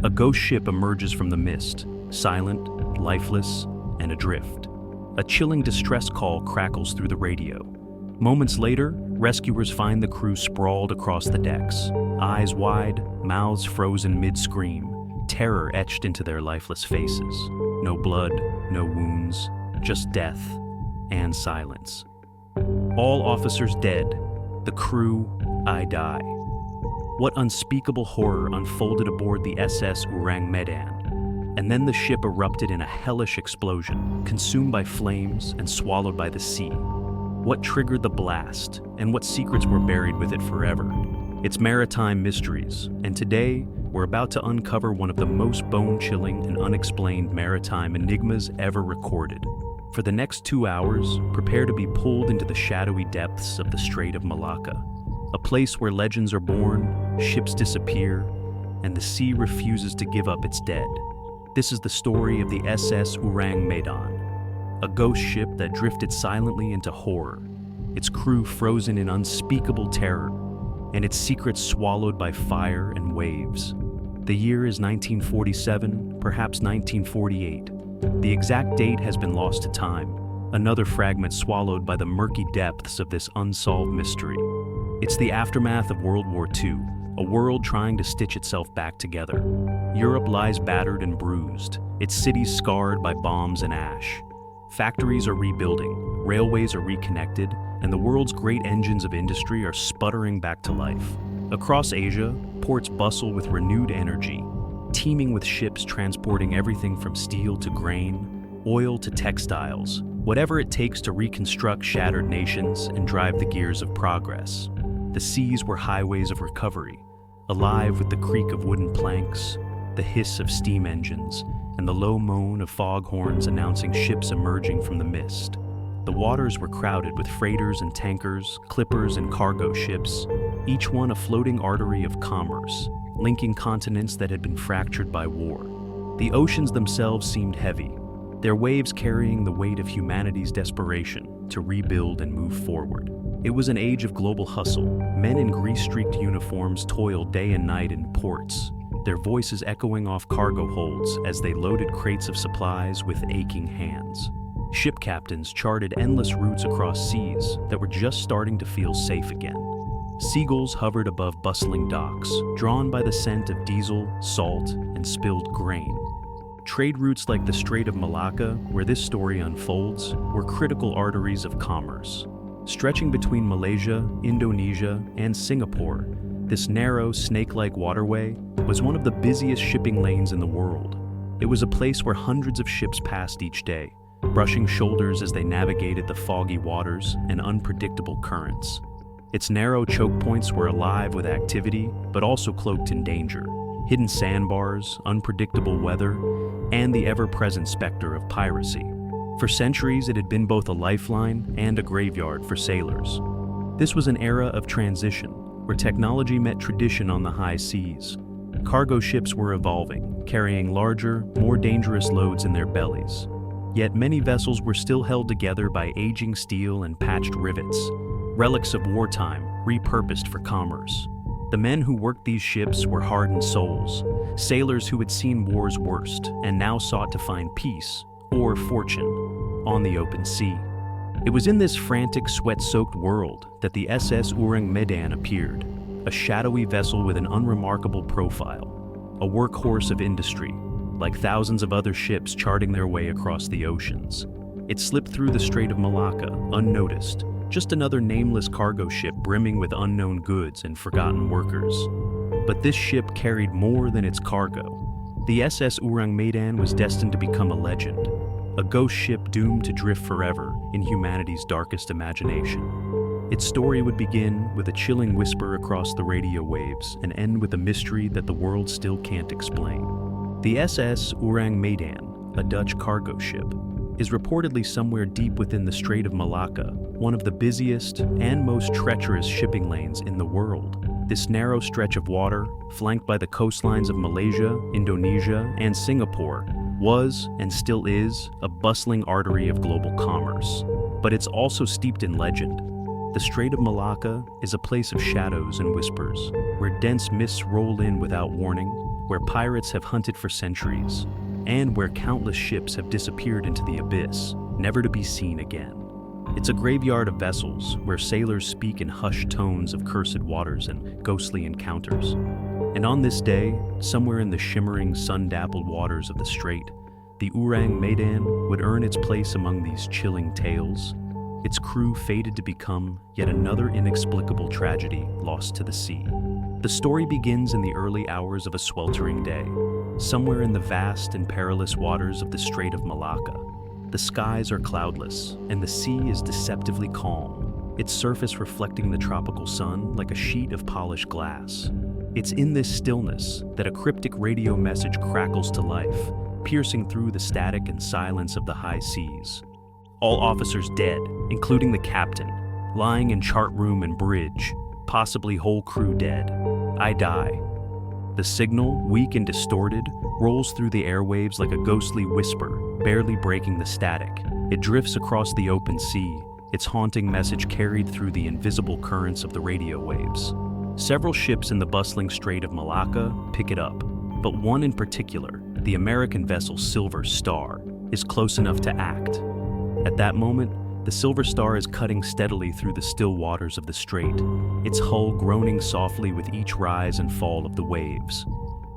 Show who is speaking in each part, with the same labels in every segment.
Speaker 1: A ghost ship emerges from the mist, silent, lifeless, and adrift. A chilling distress call crackles through the radio. Moments later, rescuers find the crew sprawled across the decks, eyes wide, mouths frozen mid-scream, terror etched into their lifeless faces. No blood, no wounds, just death and silence. All officers dead, the crew, I die. What unspeakable horror unfolded aboard the SS Ourang Medan? And then the ship erupted in a hellish explosion, consumed by flames and swallowed by the sea. What triggered the blast, and what secrets were buried with it forever? It's maritime mysteries, and today we're about to uncover one of the most bone-chilling and unexplained maritime enigmas ever recorded. For the next 2 hours, prepare to be pulled into the shadowy depths of the Strait of Malacca, a place where legends are born, ships disappear, and the sea refuses to give up its dead. This is the story of the SS Ourang Medan, a ghost ship that drifted silently into horror, its crew frozen in unspeakable terror, and its secrets swallowed by fire and waves. The year is 1947, perhaps 1948. The exact date has been lost to time, another fragment swallowed by the murky depths of this unsolved mystery. It's the aftermath of World War II, a world trying to stitch itself back together. Europe lies battered and bruised, its cities scarred by bombs and ash. Factories are rebuilding, railways are reconnected, and the world's great engines of industry are sputtering back to life. Across Asia, ports bustle with renewed energy, teeming with ships transporting everything from steel to grain, oil to textiles, whatever it takes to reconstruct shattered nations and drive the gears of progress. The seas were highways of recovery, alive with the creak of wooden planks, the hiss of steam engines, and the low moan of foghorns announcing ships emerging from the mist. The waters were crowded with freighters and tankers, clippers and cargo ships, each one a floating artery of commerce, linking continents that had been fractured by war. The oceans themselves seemed heavy, their waves carrying the weight of humanity's desperation to rebuild and move forward. It was an age of global hustle. Men in grease-streaked uniforms toiled day and night in ports, their voices echoing off cargo holds as they loaded crates of supplies with aching hands. Ship captains charted endless routes across seas that were just starting to feel safe again. Seagulls hovered above bustling docks, drawn by the scent of diesel, salt, and spilled grain. Trade routes like the Strait of Malacca, where this story unfolds, were critical arteries of commerce. Stretching between Malaysia, Indonesia, and Singapore, this narrow, snake-like waterway was one of the busiest shipping lanes in the world. It was a place where hundreds of ships passed each day, brushing shoulders as they navigated the foggy waters and unpredictable currents. Its narrow choke points were alive with activity, but also cloaked in danger. Hidden sandbars, unpredictable weather, and the ever-present specter of piracy. For centuries, it had been both a lifeline and a graveyard for sailors. This was an era of transition, where technology met tradition on the high seas. Cargo ships were evolving, carrying larger, more dangerous loads in their bellies. Yet many vessels were still held together by aging steel and patched rivets, relics of wartime repurposed for commerce. The men who worked these ships were hardened souls, sailors who had seen war's worst and now sought to find peace or fortune on the open sea. It was in this frantic, sweat-soaked world that the SS Ourang Medan appeared, a shadowy vessel with an unremarkable profile, a workhorse of industry, like thousands of other ships charting their way across the oceans. It slipped through the Strait of Malacca, unnoticed, just another nameless cargo ship brimming with unknown goods and forgotten workers. But this ship carried more than its cargo. The SS Ourang Medan was destined to become a legend, a ghost ship doomed to drift forever in humanity's darkest imagination. Its story would begin with a chilling whisper across the radio waves and end with a mystery that the world still can't explain. The SS Ourang Medan, a Dutch cargo ship, is reportedly somewhere deep within the Strait of Malacca, one of the busiest and most treacherous shipping lanes in the world. This narrow stretch of water, flanked by the coastlines of Malaysia, Indonesia, and Singapore, was, and still is, a bustling artery of global commerce. But it's also steeped in legend. The Strait of Malacca is a place of shadows and whispers, where dense mists roll in without warning, where pirates have hunted for centuries, and where countless ships have disappeared into the abyss, never to be seen again. It's a graveyard of vessels where sailors speak in hushed tones of cursed waters and ghostly encounters. And on this day, somewhere in the shimmering, sun-dappled waters of the strait, the Ourang Medan would earn its place among these chilling tales, its crew fated to become yet another inexplicable tragedy lost to the sea. The story begins in the early hours of a sweltering day, somewhere in the vast and perilous waters of the Strait of Malacca. The skies are cloudless, and the sea is deceptively calm, its surface reflecting the tropical sun like a sheet of polished glass. It's in this stillness that a cryptic radio message crackles to life, piercing through the static and silence of the high seas. All officers dead, including the captain, lying in chart room and bridge, possibly whole crew dead. I die. The signal, weak and distorted, rolls through the airwaves like a ghostly whisper, barely breaking the static. It drifts across the open sea, its haunting message carried through the invisible currents of the radio waves. Several ships in the bustling Strait of Malacca pick it up, but one in particular, the American vessel Silver Star, is close enough to act. At that moment, the Silver Star is cutting steadily through the still waters of the strait, its hull groaning softly with each rise and fall of the waves.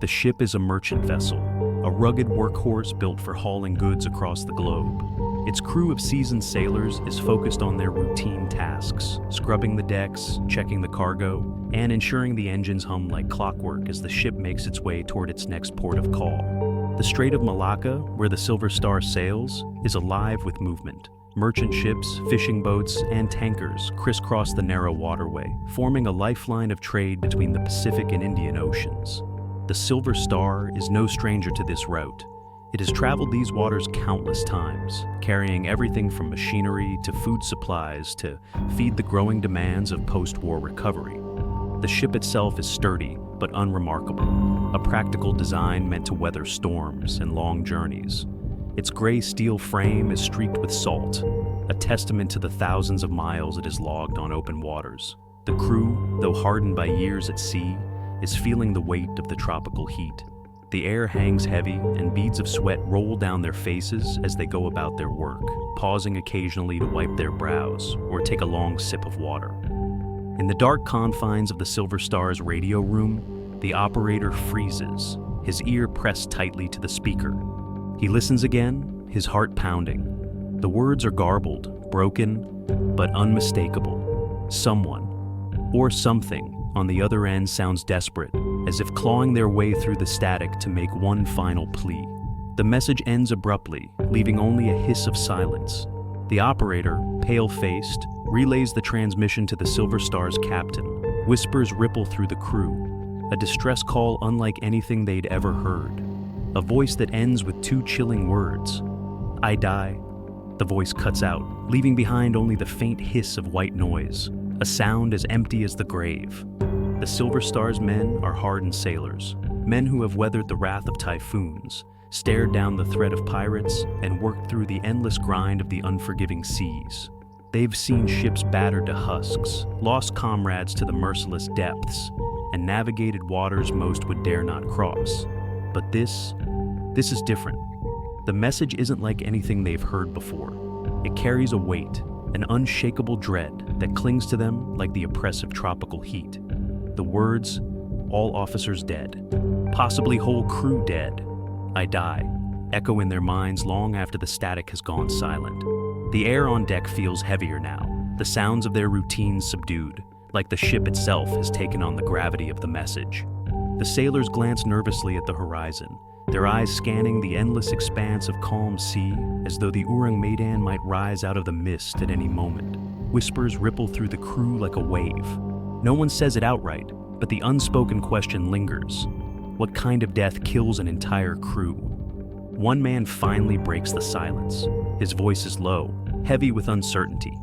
Speaker 1: The ship is a merchant vessel, a rugged workhorse built for hauling goods across the globe. Its crew of seasoned sailors is focused on their routine tasks, scrubbing the decks, checking the cargo, and ensuring the engines hum like clockwork as the ship makes its way toward its next port of call. The Strait of Malacca, where the Silver Star sails, is alive with movement. Merchant ships, fishing boats, and tankers crisscross the narrow waterway, forming a lifeline of trade between the Pacific and Indian Oceans. The Silver Star is no stranger to this route. It has traveled these waters countless times, carrying everything from machinery to food supplies to feed the growing demands of post-war recovery. The ship itself is sturdy but unremarkable, a practical design meant to weather storms and long journeys. Its gray steel frame is streaked with salt, a testament to the thousands of miles it has logged on open waters. The crew, though hardened by years at sea, is feeling the weight of the tropical heat. The air hangs heavy, and beads of sweat roll down their faces as they go about their work, pausing occasionally to wipe their brows or take a long sip of water. In the dark confines of the Silver Star's radio room, the operator freezes, his ear pressed tightly to the speaker. He listens again, his heart pounding. The words are garbled, broken, but unmistakable. Someone, or something, on the other end sounds desperate, as if clawing their way through the static to make one final plea. The message ends abruptly, leaving only a hiss of silence. The operator, pale-faced, relays the transmission to the Silver Star's captain. Whispers ripple through the crew, a distress call unlike anything they'd ever heard. A voice that ends with two chilling words. I die. The voice cuts out, leaving behind only the faint hiss of white noise, a sound as empty as the grave. The Silver Star's men are hardened sailors, men who have weathered the wrath of typhoons, stared down the threat of pirates, and worked through the endless grind of the unforgiving seas. They've seen ships battered to husks, lost comrades to the merciless depths, and navigated waters most would dare not cross. But this is different. The message isn't like anything they've heard before. It carries a weight, an unshakable dread that clings to them like the oppressive tropical heat. The words, all officers dead, possibly whole crew dead, I die, echo in their minds long after the static has gone silent. The air on deck feels heavier now, the sounds of their routines subdued, like the ship itself has taken on the gravity of the message. The sailors glance nervously at the horizon, their eyes scanning the endless expanse of calm sea as though the Ourang Medan might rise out of the mist at any moment. Whispers ripple through the crew like a wave. No one says it outright, but the unspoken question lingers. What kind of death kills an entire crew? One man finally breaks the silence. His voice is low, heavy with uncertainty.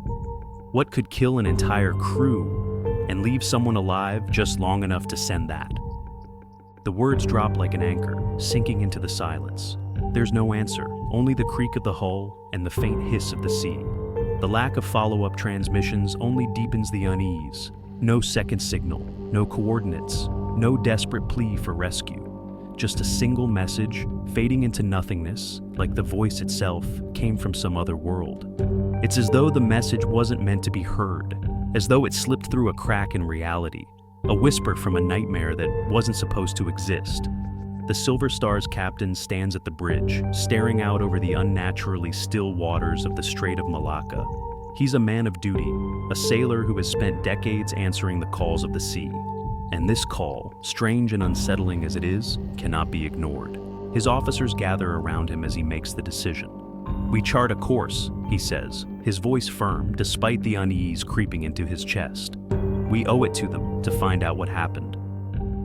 Speaker 1: What could kill an entire crew and leave someone alive just long enough to send that? The words drop like an anchor, sinking into the silence. There's no answer, only the creak of the hull and the faint hiss of the sea. The lack of follow-up transmissions only deepens the unease. No second signal, no coordinates, no desperate plea for rescue. just a single message, fading into nothingness, like the voice itself came from some other world. It's as though the message wasn't meant to be heard, as though it slipped through a crack in reality, a whisper from a nightmare that wasn't supposed to exist. The Silver Star's captain stands at the bridge, staring out over the unnaturally still waters of the Strait of Malacca. He's a man of duty, a sailor who has spent decades answering the calls of the sea. And this call, strange and unsettling as it is, cannot be ignored. His officers gather around him as he makes the decision. "We chart a course," he says, his voice firm despite the unease creeping into his chest. "We owe it to them to find out what happened."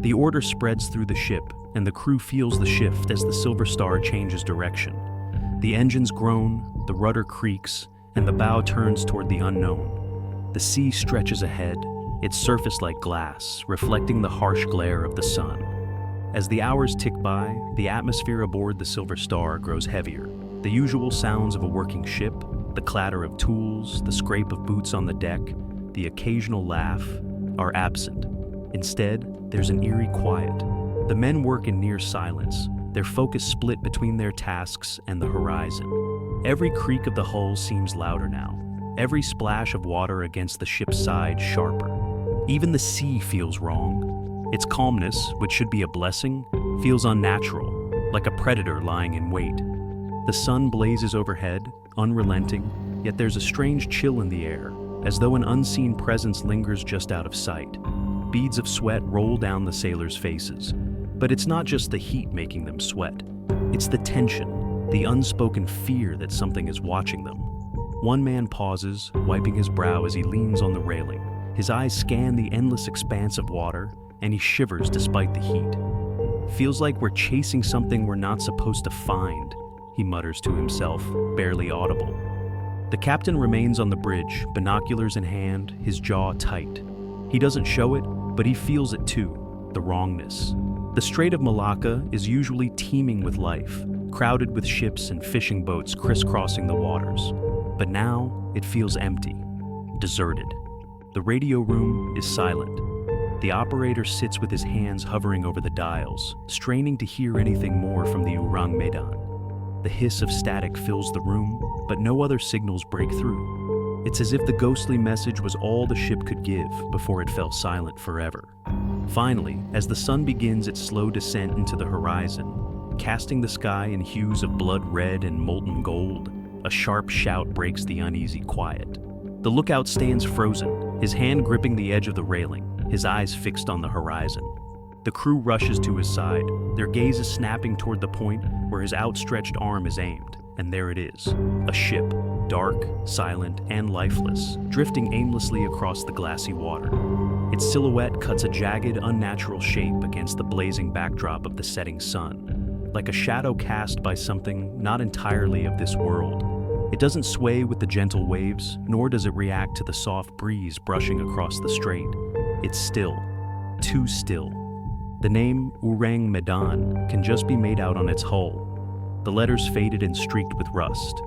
Speaker 1: The order spreads through the ship, and the crew feels the shift as the Silver Star changes direction. The engines groan, the rudder creaks, and the bow turns toward the unknown. The sea stretches ahead, its surface like glass, reflecting the harsh glare of the sun. As the hours tick by, the atmosphere aboard the Silver Star grows heavier. The usual sounds of a working ship, the clatter of tools, the scrape of boots on the deck, the occasional laugh, are absent. Instead, there's an eerie quiet. The men work in near silence, their focus split between their tasks and the horizon. Every creak of the hull seems louder now, every splash of water against the ship's side sharper. Even the sea feels wrong. Its calmness, which should be a blessing, feels unnatural, like a predator lying in wait. The sun blazes overhead, unrelenting, yet there's a strange chill in the air, as though an unseen presence lingers just out of sight. Beads of sweat roll down the sailors' faces. But it's not just the heat making them sweat. It's the tension, the unspoken fear that something is watching them. One man pauses, wiping his brow as he leans on the railing. His eyes scan the endless expanse of water, and he shivers despite the heat. "Feels like we're chasing something we're not supposed to find," he mutters to himself, barely audible. The captain remains on the bridge, binoculars in hand, his jaw tight. He doesn't show it, but he feels it too, the wrongness. The Strait of Malacca is usually teeming with life, crowded with ships and fishing boats crisscrossing the waters. But now, it feels empty, deserted. The radio room is silent. The operator sits with his hands hovering over the dials, straining to hear anything more from the Ourang Medan. The hiss of static fills the room, but no other signals break through. It's as if the ghostly message was all the ship could give before it fell silent forever. Finally, as the sun begins its slow descent into the horizon, casting the sky in hues of blood red and molten gold, a sharp shout breaks the uneasy quiet. The lookout stands frozen, his hand gripping the edge of the railing, his eyes fixed on the horizon. The crew rushes to his side, their gazes snapping toward the point where his outstretched arm is aimed, and there it is, a ship, dark, silent, and lifeless, drifting aimlessly across the glassy water. Its silhouette cuts a jagged, unnatural shape against the blazing backdrop of the setting sun, like a shadow cast by something not entirely of this world. It doesn't sway with the gentle waves, nor does it react to the soft breeze brushing across the strait. It's still, too still. The name Ourang Medan can just be made out on its hull, the letters faded and streaked with rust.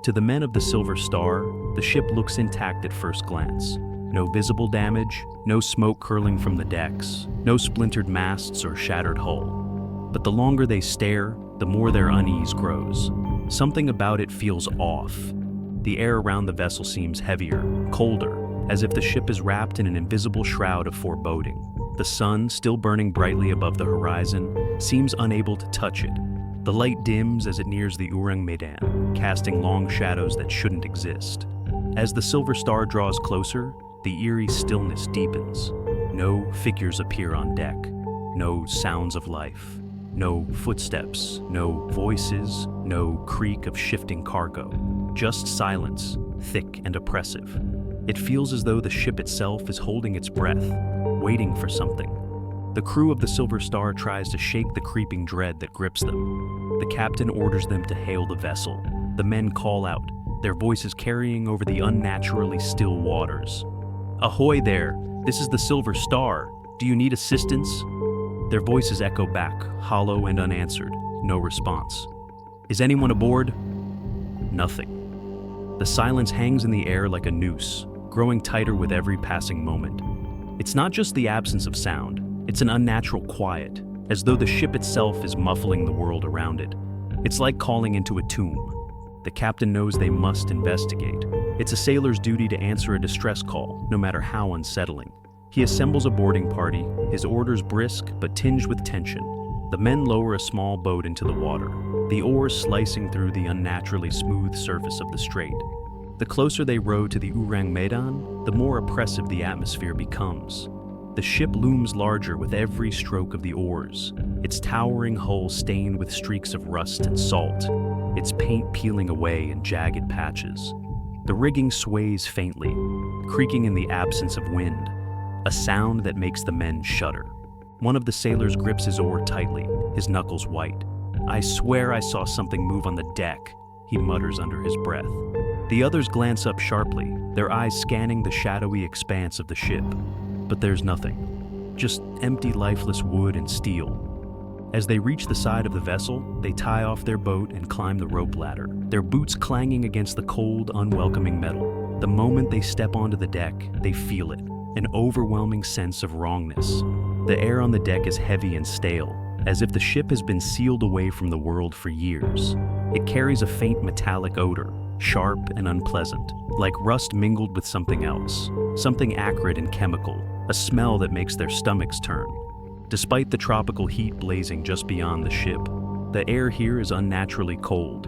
Speaker 1: To the men of the Silver Star, the ship looks intact at first glance. No visible damage, no smoke curling from the decks, no splintered masts or shattered hull. But the longer they stare, the more their unease grows. Something about it feels off. The air around the vessel seems heavier, colder, as if the ship is wrapped in an invisible shroud of foreboding. The sun, still burning brightly above the horizon, seems unable to touch it. The light dims as it nears the Ourang Medan, casting long shadows that shouldn't exist. As the Silver Star draws closer, the eerie stillness deepens. No figures appear on deck, no sounds of life, no footsteps, no voices, no creak of shifting cargo. Just silence, thick and oppressive. It feels as though the ship itself is holding its breath, waiting for something. The crew of the Silver Star tries to shake the creeping dread that grips them. The captain orders them to hail the vessel. The men call out, their voices carrying over the unnaturally still waters. "Ahoy there! This is the Silver Star. Do you need assistance?" Their voices echo back, hollow and unanswered. No response. "Is anyone aboard?" Nothing. The silence hangs in the air like a noose, growing tighter with every passing moment. It's not just the absence of sound, it's an unnatural quiet, as though the ship itself is muffling the world around it. It's like calling into a tomb. The captain knows they must investigate. It's a sailor's duty to answer a distress call, no matter how unsettling. He assembles a boarding party, his orders brisk but tinged with tension. The men lower a small boat into the water, the oars slicing through the unnaturally smooth surface of the strait. The closer they row to the Ourang Medan, the more oppressive the atmosphere becomes. The ship looms larger with every stroke of the oars, its towering hull stained with streaks of rust and salt, its paint peeling away in jagged patches. The rigging sways faintly, creaking in the absence of wind, a sound that makes the men shudder. One of the sailors grips his oar tightly, his knuckles white. "I swear I saw something move on the deck," he mutters under his breath. The others glance up sharply, their eyes scanning the shadowy expanse of the ship. But there's nothing, just empty, lifeless wood and steel. As they reach the side of the vessel, they tie off their boat and climb the rope ladder, their boots clanging against the cold, unwelcoming metal. The moment they step onto the deck, they feel it, an overwhelming sense of wrongness. The air on the deck is heavy and stale, as if the ship has been sealed away from the world for years. It carries a faint metallic odor, sharp and unpleasant, like rust mingled with something else, something acrid and chemical, a smell that makes their stomachs turn. Despite the tropical heat blazing just beyond the ship, the air here is unnaturally cold.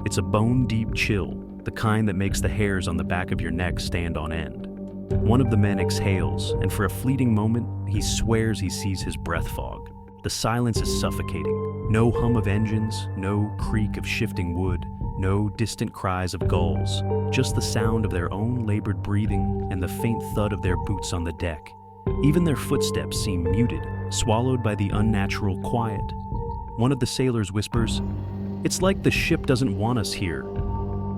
Speaker 1: It's a bone-deep chill, the kind that makes the hairs on the back of your neck stand on end. One of the men exhales, and for a fleeting moment, he swears he sees his breath fog. The silence is suffocating. No hum of engines, no creak of shifting wood, no distant cries of gulls, just the sound of their own labored breathing and the faint thud of their boots on the deck. Even their footsteps seem muted, swallowed by the unnatural quiet. One of the sailors whispers, "It's like the ship doesn't want us here."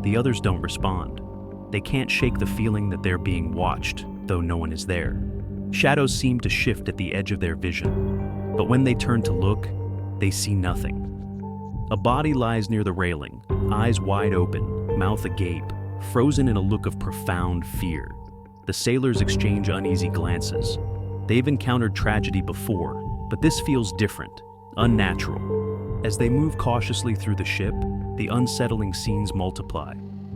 Speaker 1: The others don't respond. They can't shake the feeling that they're being watched, though no one is there. Shadows seem to shift at the edge of their vision, but when they turn to look, they see nothing. A body lies near the railing, eyes wide open, mouth agape, frozen in a look of profound fear. The sailors exchange uneasy glances. They've encountered tragedy before, but this feels different, unnatural. As they move cautiously through the ship, the unsettling scenes multiply.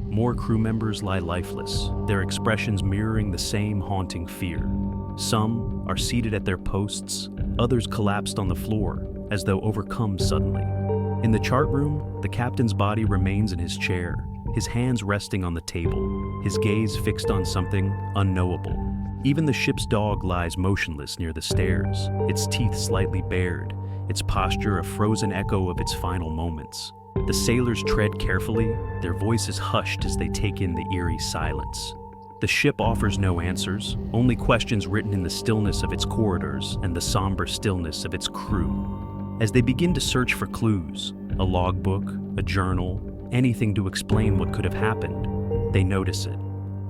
Speaker 1: More crew members lie lifeless, their expressions mirroring the same haunting fear. Some are seated at their posts, others collapsed on the floor, as though overcome suddenly. In the chart room, the captain's body remains in his chair, his hands resting on the table, his gaze fixed on something unknowable. Even the ship's dog lies motionless near the stairs, its teeth slightly bared, its posture a frozen echo of its final moments. The sailors tread carefully, their voices hushed as they take in the eerie silence. The ship offers no answers, only questions written in the stillness of its corridors and the somber stillness of its crew. As they begin to search for clues, a logbook, a journal, anything to explain what could have happened, they notice it.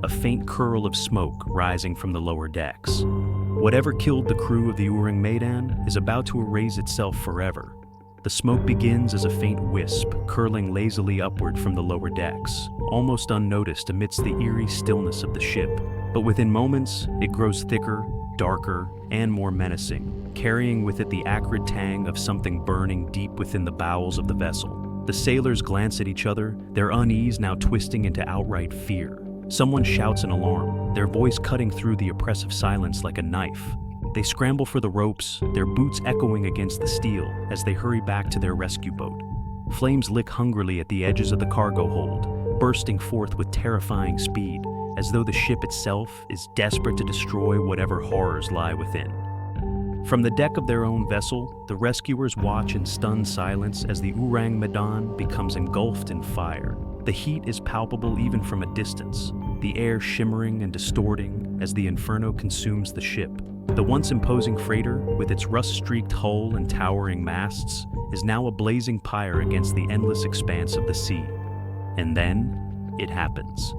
Speaker 1: A faint curl of smoke rising from the lower decks. Whatever killed the crew of the Ourang Medan is about to erase itself forever. The smoke begins as a faint wisp, curling lazily upward from the lower decks, almost unnoticed amidst the eerie stillness of the ship. But within moments, it grows thicker, darker, and more menacing, carrying with it the acrid tang of something burning deep within the bowels of the vessel. The sailors glance at each other, their unease now twisting into outright fear. Someone shouts an alarm, their voice cutting through the oppressive silence like a knife. They scramble for the ropes, their boots echoing against the steel as they hurry back to their rescue boat. Flames lick hungrily at the edges of the cargo hold, bursting forth with terrifying speed, as though the ship itself is desperate to destroy whatever horrors lie within. From the deck of their own vessel, the rescuers watch in stunned silence as the Ourang Medan becomes engulfed in fire. The heat is palpable even from a distance, the air shimmering and distorting as the inferno consumes the ship. The once imposing freighter, with its rust-streaked hull and towering masts, is now a blazing pyre against the endless expanse of the sea. And then, it happens.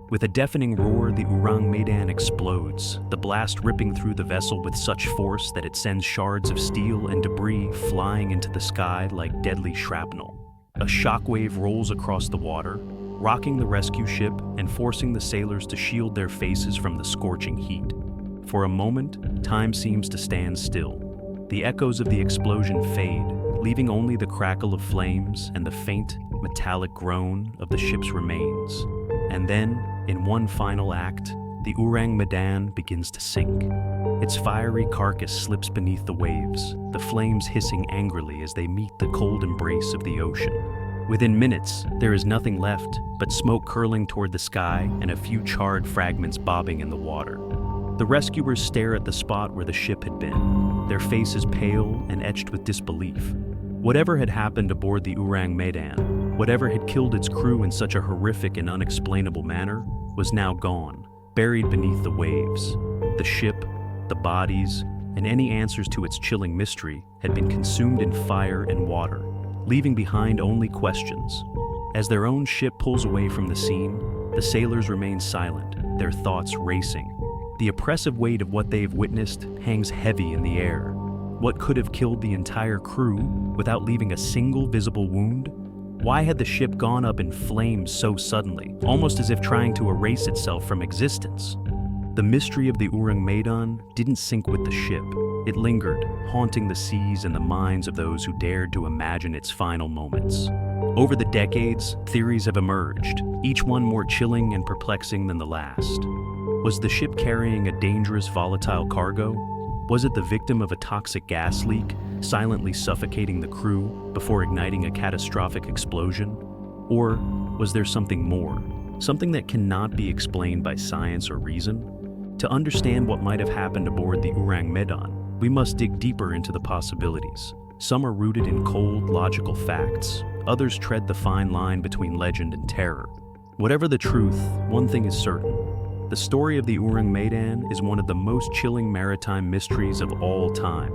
Speaker 1: With a deafening roar, the Ourang Medan explodes, the blast ripping through the vessel with such force that it sends shards of steel and debris flying into the sky like deadly shrapnel. A shockwave rolls across the water, rocking the rescue ship and forcing the sailors to shield their faces from the scorching heat. For a moment, time seems to stand still. The echoes of the explosion fade, leaving only the crackle of flames and the faint, metallic groan of the ship's remains. And then, in one final act, the Ourang Medan begins to sink. Its fiery carcass slips beneath the waves, the flames hissing angrily as they meet the cold embrace of the ocean. Within minutes, there is nothing left but smoke curling toward the sky and a few charred fragments bobbing in the water. The rescuers stare at the spot where the ship had been, their faces pale and etched with disbelief. Whatever had happened aboard the Ourang Medan, whatever had killed its crew in such a horrific and unexplainable manner, was now gone, buried beneath the waves. The ship, the bodies, and any answers to its chilling mystery had been consumed in fire and water, leaving behind only questions. As their own ship pulls away from the scene, the sailors remain silent, their thoughts racing. The oppressive weight of what they've witnessed hangs heavy in the air. What could have killed the entire crew without leaving a single visible wound? Why had the ship gone up in flames so suddenly, almost as if trying to erase itself from existence? The mystery of the Ourang Medan didn't sink with the ship. It lingered, haunting the seas and the minds of those who dared to imagine its final moments. Over the decades, theories have emerged, each one more chilling and perplexing than the last. Was the ship carrying a dangerous, volatile cargo? Was it the victim of a toxic gas leak, silently suffocating the crew before igniting a catastrophic explosion? Or was there something more, something that cannot be explained by science or reason? To understand what might have happened aboard the Ourang Medan, we must dig deeper into the possibilities. Some are rooted in cold, logical facts. Others tread the fine line between legend and terror. Whatever the truth, one thing is certain. The story of the Ourang Medan is one of the most chilling maritime mysteries of all time.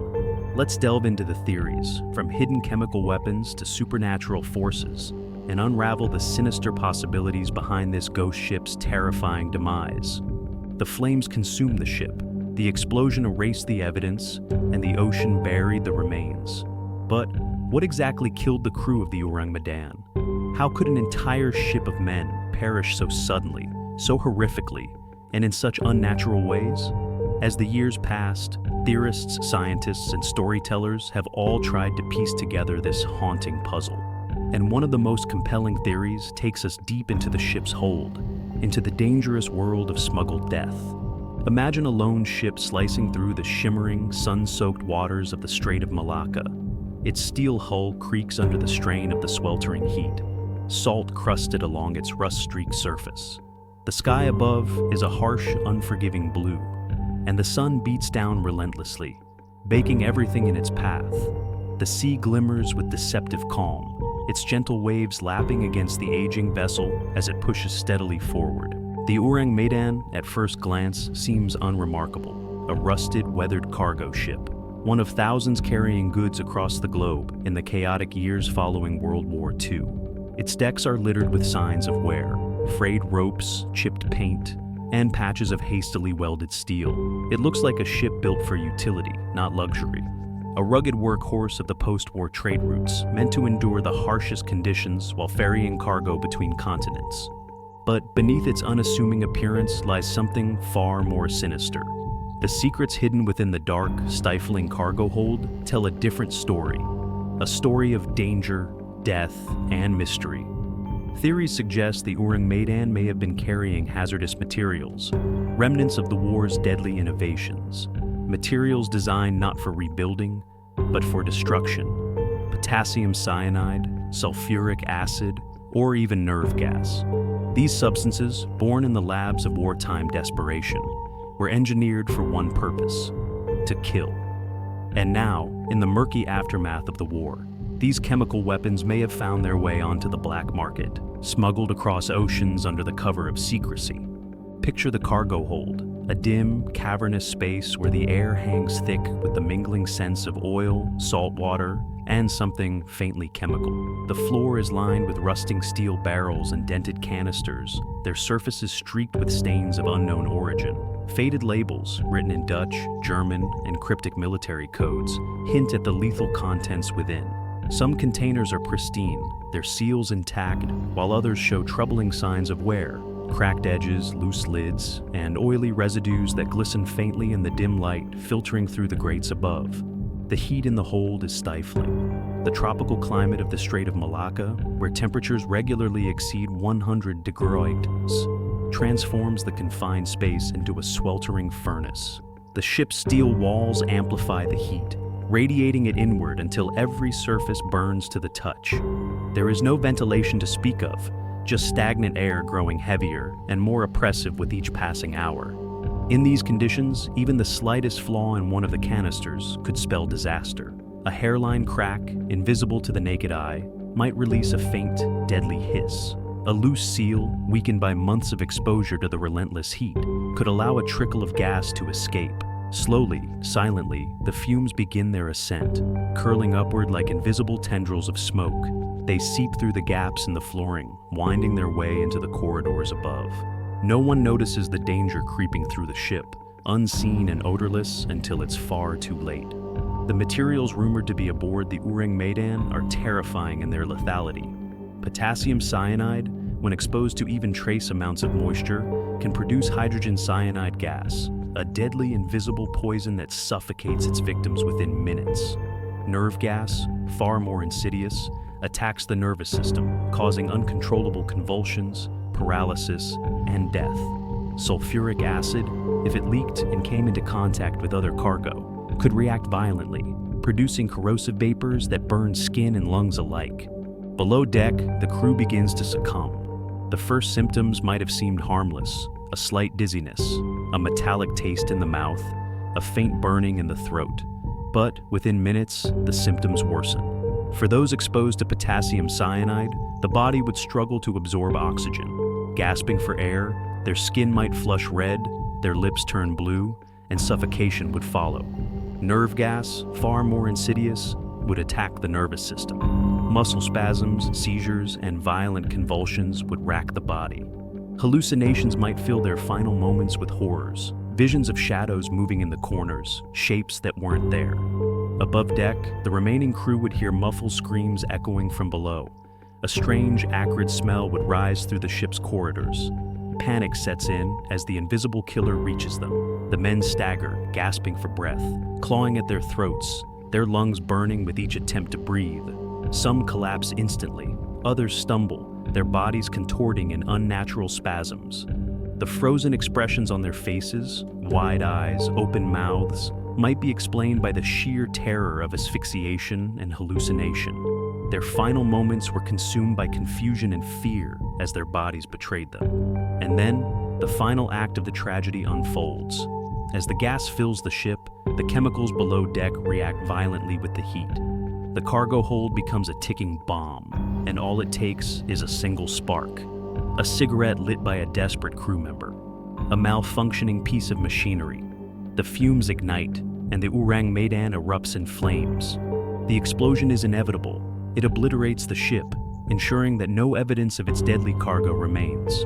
Speaker 1: Let's delve into the theories, from hidden chemical weapons to supernatural forces, and unravel the sinister possibilities behind this ghost ship's terrifying demise. The flames consumed the ship, the explosion erased the evidence, and the ocean buried the remains. But what exactly killed the crew of the Ourang Medan? How could an entire ship of men perish so suddenly, so horrifically, and in such unnatural ways? As the years passed, theorists, scientists, and storytellers have all tried to piece together this haunting puzzle. And one of the most compelling theories takes us deep into the ship's hold, into the dangerous world of smuggled death. Imagine a lone ship slicing through the shimmering, sun-soaked waters of the Strait of Malacca. Its steel hull creaks under the strain of the sweltering heat, salt crusted along its rust-streaked surface. The sky above is a harsh, unforgiving blue, and the sun beats down relentlessly, baking everything in its path. The sea glimmers with deceptive calm, its gentle waves lapping against the aging vessel as it pushes steadily forward. The Ourang Medan, at first glance, seems unremarkable, a rusted, weathered cargo ship, one of thousands carrying goods across the globe in the chaotic years following World War II. Its decks are littered with signs of wear, frayed ropes, chipped paint, and patches of hastily welded steel. It looks like a ship built for utility, not luxury. A rugged workhorse of the post-war trade routes, meant to endure the harshest conditions while ferrying cargo between continents. But beneath its unassuming appearance lies something far more sinister. The secrets hidden within the dark, stifling cargo hold tell a different story. A story of danger, death, and mystery. Theories suggest the Ourang Medan may have been carrying hazardous materials, remnants of the war's deadly innovations, materials designed not for rebuilding, but for destruction. Potassium cyanide, sulfuric acid, or even nerve gas. These substances, born in the labs of wartime desperation, were engineered for one purpose: to kill. And now, in the murky aftermath of the war, these chemical weapons may have found their way onto the black market, smuggled across oceans under the cover of secrecy. Picture the cargo hold, a dim, cavernous space where the air hangs thick with the mingling scents of oil, salt water, and something faintly chemical. The floor is lined with rusting steel barrels and dented canisters, their surfaces streaked with stains of unknown origin. Faded labels, written in Dutch, German, and cryptic military codes, hint at the lethal contents within. Some containers are pristine, their seals intact, while others show troubling signs of wear, cracked edges, loose lids, and oily residues that glisten faintly in the dim light filtering through the grates above. The heat in the hold is stifling. The tropical climate of the Strait of Malacca, where temperatures regularly exceed 100 degrees, transforms the confined space into a sweltering furnace. The ship's steel walls amplify the heat, radiating it inward until every surface burns to the touch. There is no ventilation to speak of, just stagnant air growing heavier and more oppressive with each passing hour. In these conditions, even the slightest flaw in one of the canisters could spell disaster. A hairline crack, invisible to the naked eye, might release a faint, deadly hiss. A loose seal, weakened by months of exposure to the relentless heat, could allow a trickle of gas to escape. Slowly, silently, the fumes begin their ascent, curling upward like invisible tendrils of smoke. They seep through the gaps in the flooring, winding their way into the corridors above. No one notices the danger creeping through the ship, unseen and odorless until it's far too late. The materials rumored to be aboard the Ourang Medan are terrifying in their lethality. Potassium cyanide, when exposed to even trace amounts of moisture, can produce hydrogen cyanide gas, a deadly invisible poison that suffocates its victims within minutes. Nerve gas, far more insidious, attacks the nervous system, causing uncontrollable convulsions, paralysis, and death. Sulfuric acid, if it leaked and came into contact with other cargo, could react violently, producing corrosive vapors that burn skin and lungs alike. Below deck, the crew begins to succumb. The first symptoms might have seemed harmless: a slight dizziness, a metallic taste in the mouth, a faint burning in the throat. But within minutes, the symptoms worsen. For those exposed to potassium cyanide, the body would struggle to absorb oxygen. Gasping for air, their skin might flush red, their lips turn blue, and suffocation would follow. Nerve gas, far more insidious, would attack the nervous system. Muscle spasms, seizures, and violent convulsions would rack the body. Hallucinations might fill their final moments with horrors, visions of shadows moving in the corners, shapes that weren't there. Above deck, the remaining crew would hear muffled screams echoing from below. A strange, acrid smell would rise through the ship's corridors. Panic sets in as the invisible killer reaches them. The men stagger, gasping for breath, clawing at their throats, their lungs burning with each attempt to breathe. Some collapse instantly, others stumble, their bodies contorting in unnatural spasms. The frozen expressions on their faces, wide eyes, open mouths, might be explained by the sheer terror of asphyxiation and hallucination. Their final moments were consumed by confusion and fear as their bodies betrayed them. And then, the final act of the tragedy unfolds. As the gas fills the ship, the chemicals below deck react violently with the heat. The cargo hold becomes a ticking bomb, and all it takes is a single spark. A cigarette lit by a desperate crew member. A malfunctioning piece of machinery. The fumes ignite, and the Ourang Medan erupts in flames. The explosion is inevitable. It obliterates the ship, ensuring that no evidence of its deadly cargo remains.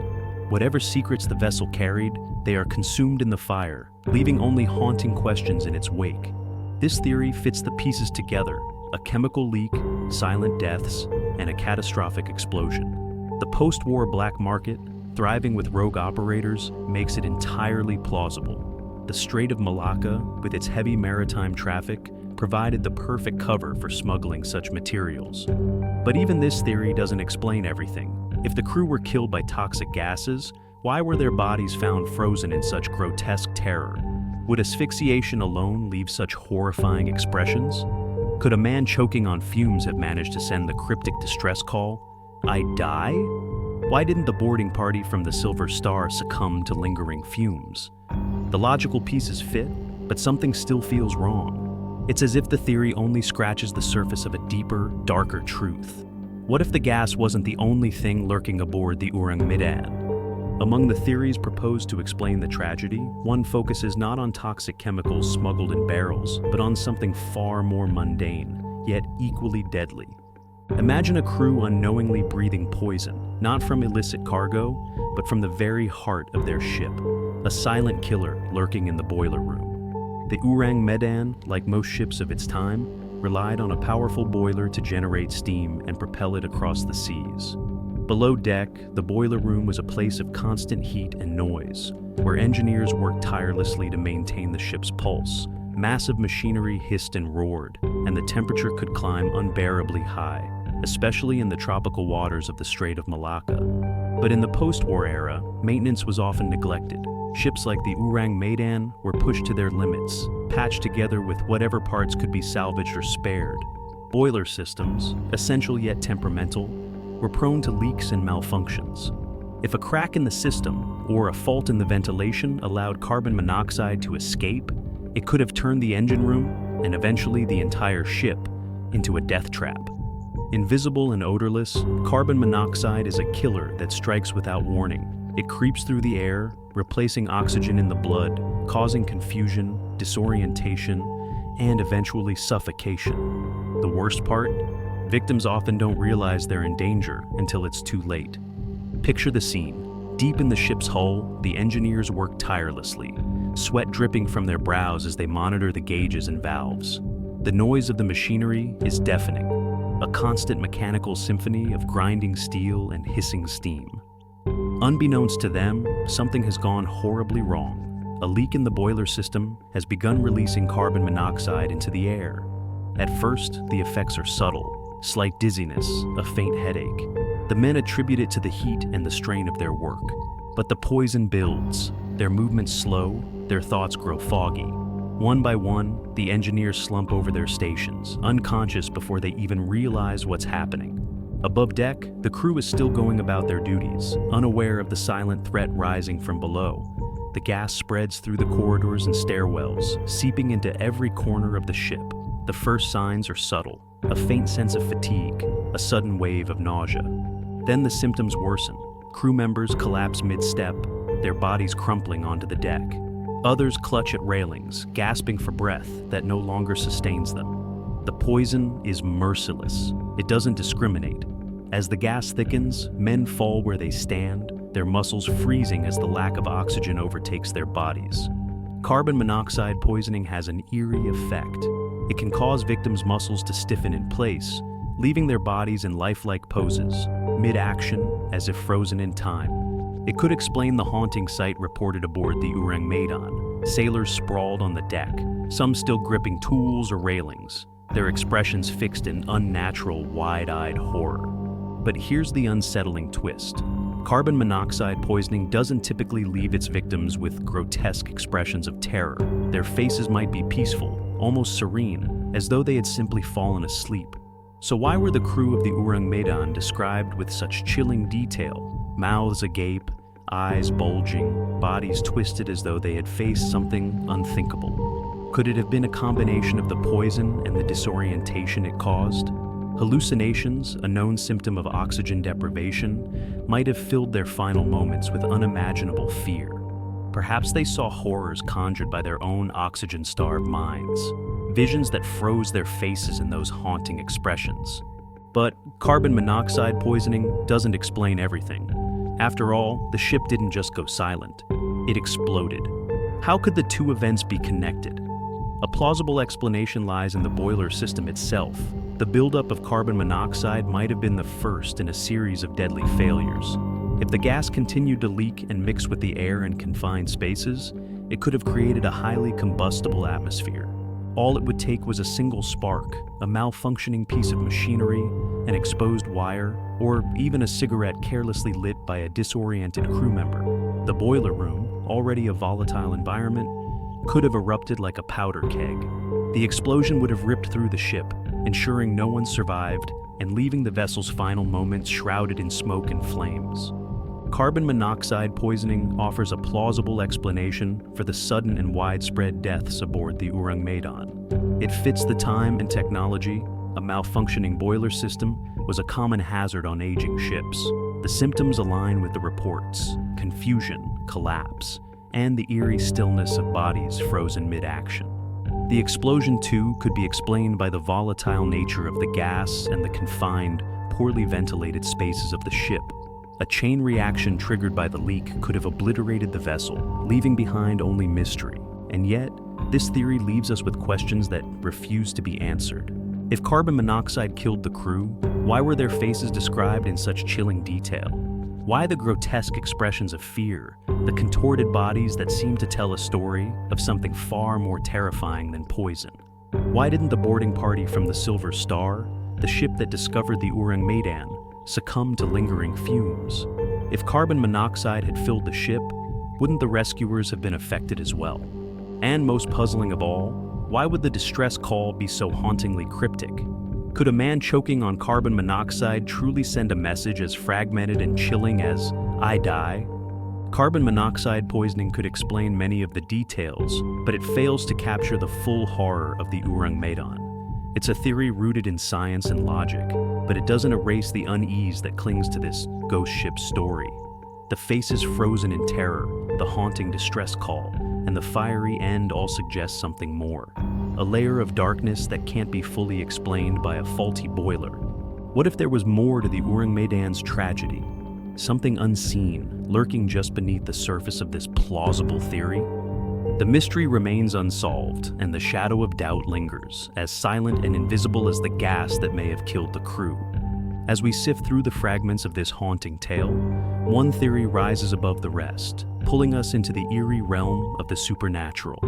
Speaker 1: Whatever secrets the vessel carried, they are consumed in the fire, leaving only haunting questions in its wake. This theory fits the pieces together: a chemical leak, silent deaths, and a catastrophic explosion. The post-war black market, thriving with rogue operators, makes it entirely plausible. The Strait of Malacca, with its heavy maritime traffic, provided the perfect cover for smuggling such materials. But even this theory doesn't explain everything. If the crew were killed by toxic gases, why were their bodies found frozen in such grotesque terror? Would asphyxiation alone leave such horrifying expressions? Could a man choking on fumes have managed to send the cryptic distress call, "I die"? Why didn't the boarding party from the Silver Star succumb to lingering fumes? The logical pieces fit, but something still feels wrong. It's as if the theory only scratches the surface of a deeper, darker truth. What if the gas wasn't the only thing lurking aboard the Ourang Medan? Among the theories proposed to explain the tragedy, one focuses not on toxic chemicals smuggled in barrels, but on something far more mundane, yet equally deadly. Imagine a crew unknowingly breathing poison, not from illicit cargo, but from the very heart of their ship. A silent killer lurking in the boiler room. The Ourang Medan, like most ships of its time, relied on a powerful boiler to generate steam and propel it across the seas. Below deck, the boiler room was a place of constant heat and noise, where engineers worked tirelessly to maintain the ship's pulse, Massive machinery hissed and roared, and the temperature could climb unbearably high, especially in the tropical waters of the Strait of Malacca. But in the post-war era, maintenance was often neglected. Ships like the Ourang Medan were pushed to their limits, patched together with whatever parts could be salvaged or spared. Boiler systems, essential yet temperamental, were prone to leaks and malfunctions. If a crack in the system or a fault in the ventilation allowed carbon monoxide to escape, it could have turned the engine room, and eventually the entire ship, into a death trap. Invisible and odorless, carbon monoxide is a killer that strikes without warning. It creeps through the air, replacing oxygen in the blood, causing confusion, disorientation, and eventually suffocation. The worst part? Victims often don't realize they're in danger until it's too late. Picture the scene. Deep in the ship's hull, the engineers work tirelessly, sweat dripping from their brows as they monitor the gauges and valves. The noise of the machinery is deafening, a constant mechanical symphony of grinding steel and hissing steam. Unbeknownst to them, something has gone horribly wrong. A leak in the boiler system has begun releasing carbon monoxide into the air. At first, the effects are subtle: slight dizziness, a faint headache. The men attribute it to the heat and the strain of their work. But the poison builds. Their movements slow, their thoughts grow foggy. One by one, the engineers slump over their stations, unconscious before they even realize what's happening. Above deck, the crew is still going about their duties, unaware of the silent threat rising from below. The gas spreads through the corridors and stairwells, seeping into every corner of the ship. The first signs are subtle: a faint sense of fatigue, a sudden wave of nausea. Then the symptoms worsen. Crew members collapse mid-step, their bodies crumpling onto the deck. Others clutch at railings, gasping for breath that no longer sustains them. The poison is merciless. It doesn't discriminate. As the gas thickens, men fall where they stand, their muscles freezing as the lack of oxygen overtakes their bodies. Carbon monoxide poisoning has an eerie effect. It can cause victims' muscles to stiffen in place, leaving their bodies in lifelike poses, mid-action, as if frozen in time. It could explain the haunting sight reported aboard the Ourang Medan: sailors sprawled on the deck, some still gripping tools or railings, their expressions fixed in unnatural, wide-eyed horror. But here's the unsettling twist. Carbon monoxide poisoning doesn't typically leave its victims with grotesque expressions of terror. Their faces might be peaceful, almost serene, as though they had simply fallen asleep. So why were the crew of the Ourang Medan described with such chilling detail? Mouths agape, eyes bulging, bodies twisted as though they had faced something unthinkable. Could it have been a combination of the poison and the disorientation it caused? Hallucinations, a known symptom of oxygen deprivation, might have filled their final moments with unimaginable fear. Perhaps they saw horrors conjured by their own oxygen-starved minds, visions that froze their faces in those haunting expressions. But carbon monoxide poisoning doesn't explain everything. After all, the ship didn't just go silent. It exploded. How could the two events be connected? A plausible explanation lies in the boiler system itself. The buildup of carbon monoxide might have been the first in a series of deadly failures. If the gas continued to leak and mix with the air in confined spaces, it could have created a highly combustible atmosphere. All it would take was a single spark, a malfunctioning piece of machinery, an exposed wire, or even a cigarette carelessly lit by a disoriented crew member. The boiler room, already a volatile environment, could have erupted like a powder keg. The explosion would have ripped through the ship, ensuring no one survived and leaving the vessel's final moments shrouded in smoke and flames. Carbon monoxide poisoning offers a plausible explanation for the sudden and widespread deaths aboard the Ourang Medan. It fits the time and technology. A malfunctioning boiler system was a common hazard on aging ships. The symptoms align with the reports: confusion, collapse, and the eerie stillness of bodies frozen mid-action. The explosion, too, could be explained by the volatile nature of the gas and the confined, poorly ventilated spaces of the ship. A chain reaction triggered by the leak could have obliterated the vessel, leaving behind only mystery. And yet, this theory leaves us with questions that refuse to be answered. If carbon monoxide killed the crew, why were their faces described in such chilling detail? Why the grotesque expressions of fear, the contorted bodies that seem to tell a story of something far more terrifying than poison. Why didn't the boarding party from the Silver Star, the ship that discovered the Ourang Medan, succumb to lingering fumes? If carbon monoxide had filled the ship, wouldn't the rescuers have been affected as well? And most puzzling of all, why would the distress call be so hauntingly cryptic? Could a man choking on carbon monoxide truly send a message as fragmented and chilling as "I die"? Carbon monoxide poisoning could explain many of the details, but it fails to capture the full horror of the Ourang Medan. It's a theory rooted in science and logic, but it doesn't erase the unease that clings to this ghost ship story. The faces frozen in terror, the haunting distress call, and the fiery end all suggest something more. A layer of darkness that can't be fully explained by a faulty boiler. What if there was more to the Ourang Medan's tragedy? Something unseen, lurking just beneath the surface of this plausible theory? The mystery remains unsolved, and the shadow of doubt lingers, as silent and invisible as the gas that may have killed the crew. As we sift through the fragments of this haunting tale, one theory rises above the rest, pulling us into the eerie realm of the supernatural.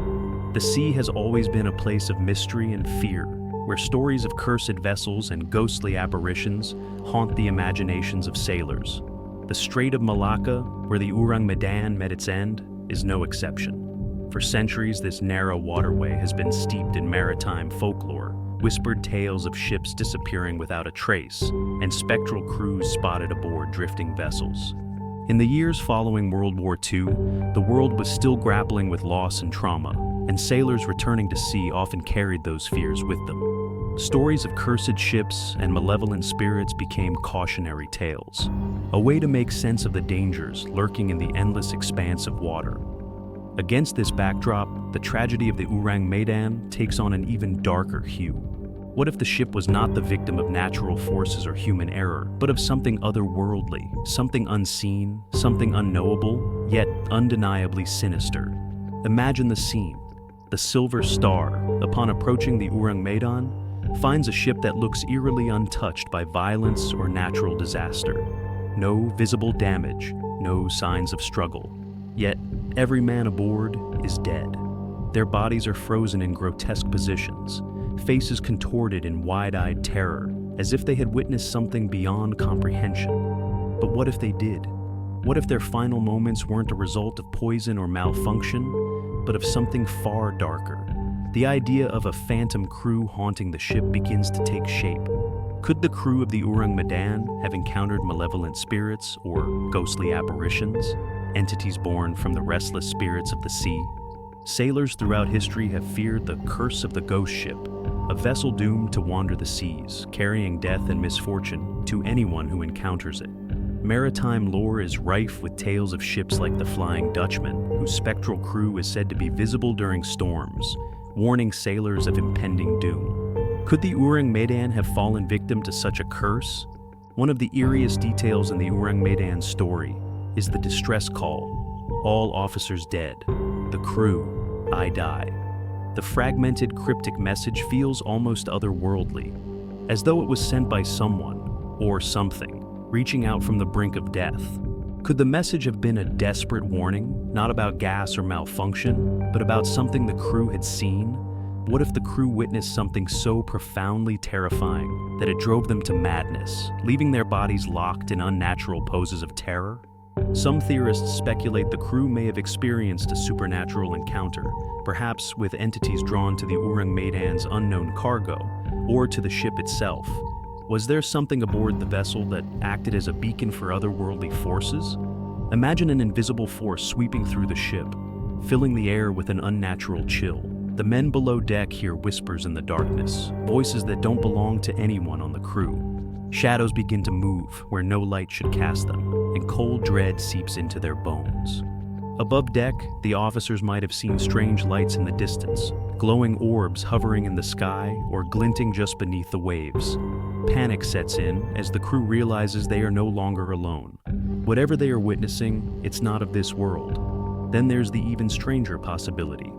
Speaker 1: The sea has always been a place of mystery and fear, where stories of cursed vessels and ghostly apparitions haunt the imaginations of sailors. The Strait of Malacca, where the Ourang Medan met its end, is no exception. For centuries, this narrow waterway has been steeped in maritime folklore, whispered tales of ships disappearing without a trace, and spectral crews spotted aboard drifting vessels. In the years following World War II, the world was still grappling with loss and trauma, and sailors returning to sea often carried those fears with them. Stories of cursed ships and malevolent spirits became cautionary tales, a way to make sense of the dangers lurking in the endless expanse of water. Against this backdrop, the tragedy of the Ourang Medan takes on an even darker hue. What if the ship was not the victim of natural forces or human error, but of something otherworldly, something unseen, something unknowable, yet undeniably sinister? Imagine the scene. The Silver Star, upon approaching the Ourang Medan, finds a ship that looks eerily untouched by violence or natural disaster. No visible damage, no signs of struggle. Yet, every man aboard is dead. Their bodies are frozen in grotesque positions, faces contorted in wide-eyed terror, as if they had witnessed something beyond comprehension. But what if they did? What if their final moments weren't a result of poison or malfunction, but of something far darker? The idea of a phantom crew haunting the ship begins to take shape. Could the crew of the Ourang Medan have encountered malevolent spirits or ghostly apparitions, entities born from the restless spirits of the sea? Sailors throughout history have feared the curse of the ghost ship, a vessel doomed to wander the seas, carrying death and misfortune to anyone who encounters it. Maritime lore is rife with tales of ships like the Flying Dutchman, whose spectral crew is said to be visible during storms, warning sailors of impending doom. Could the Ourang Medan have fallen victim to such a curse? One of the eeriest details in the Ourang Medan story is the distress call, "All officers dead. The crew, I die." The fragmented, cryptic message feels almost otherworldly, as though it was sent by someone, or something, reaching out from the brink of death. Could the message have been a desperate warning, not about gas or malfunction, but about something the crew had seen? What if the crew witnessed something so profoundly terrifying that it drove them to madness, leaving their bodies locked in unnatural poses of terror? Some theorists speculate the crew may have experienced a supernatural encounter, perhaps with entities drawn to the Ourang Medan's unknown cargo, or to the ship itself. Was there something aboard the vessel that acted as a beacon for otherworldly forces? Imagine an invisible force sweeping through the ship, filling the air with an unnatural chill. The men below deck hear whispers in the darkness, voices that don't belong to anyone on the crew. Shadows begin to move where no light should cast them, and cold dread seeps into their bones. Above deck, the officers might have seen strange lights in the distance, glowing orbs hovering in the sky or glinting just beneath the waves. Panic sets in as the crew realizes they are no longer alone. Whatever they are witnessing, it's not of this world. Then there's the even stranger possibility: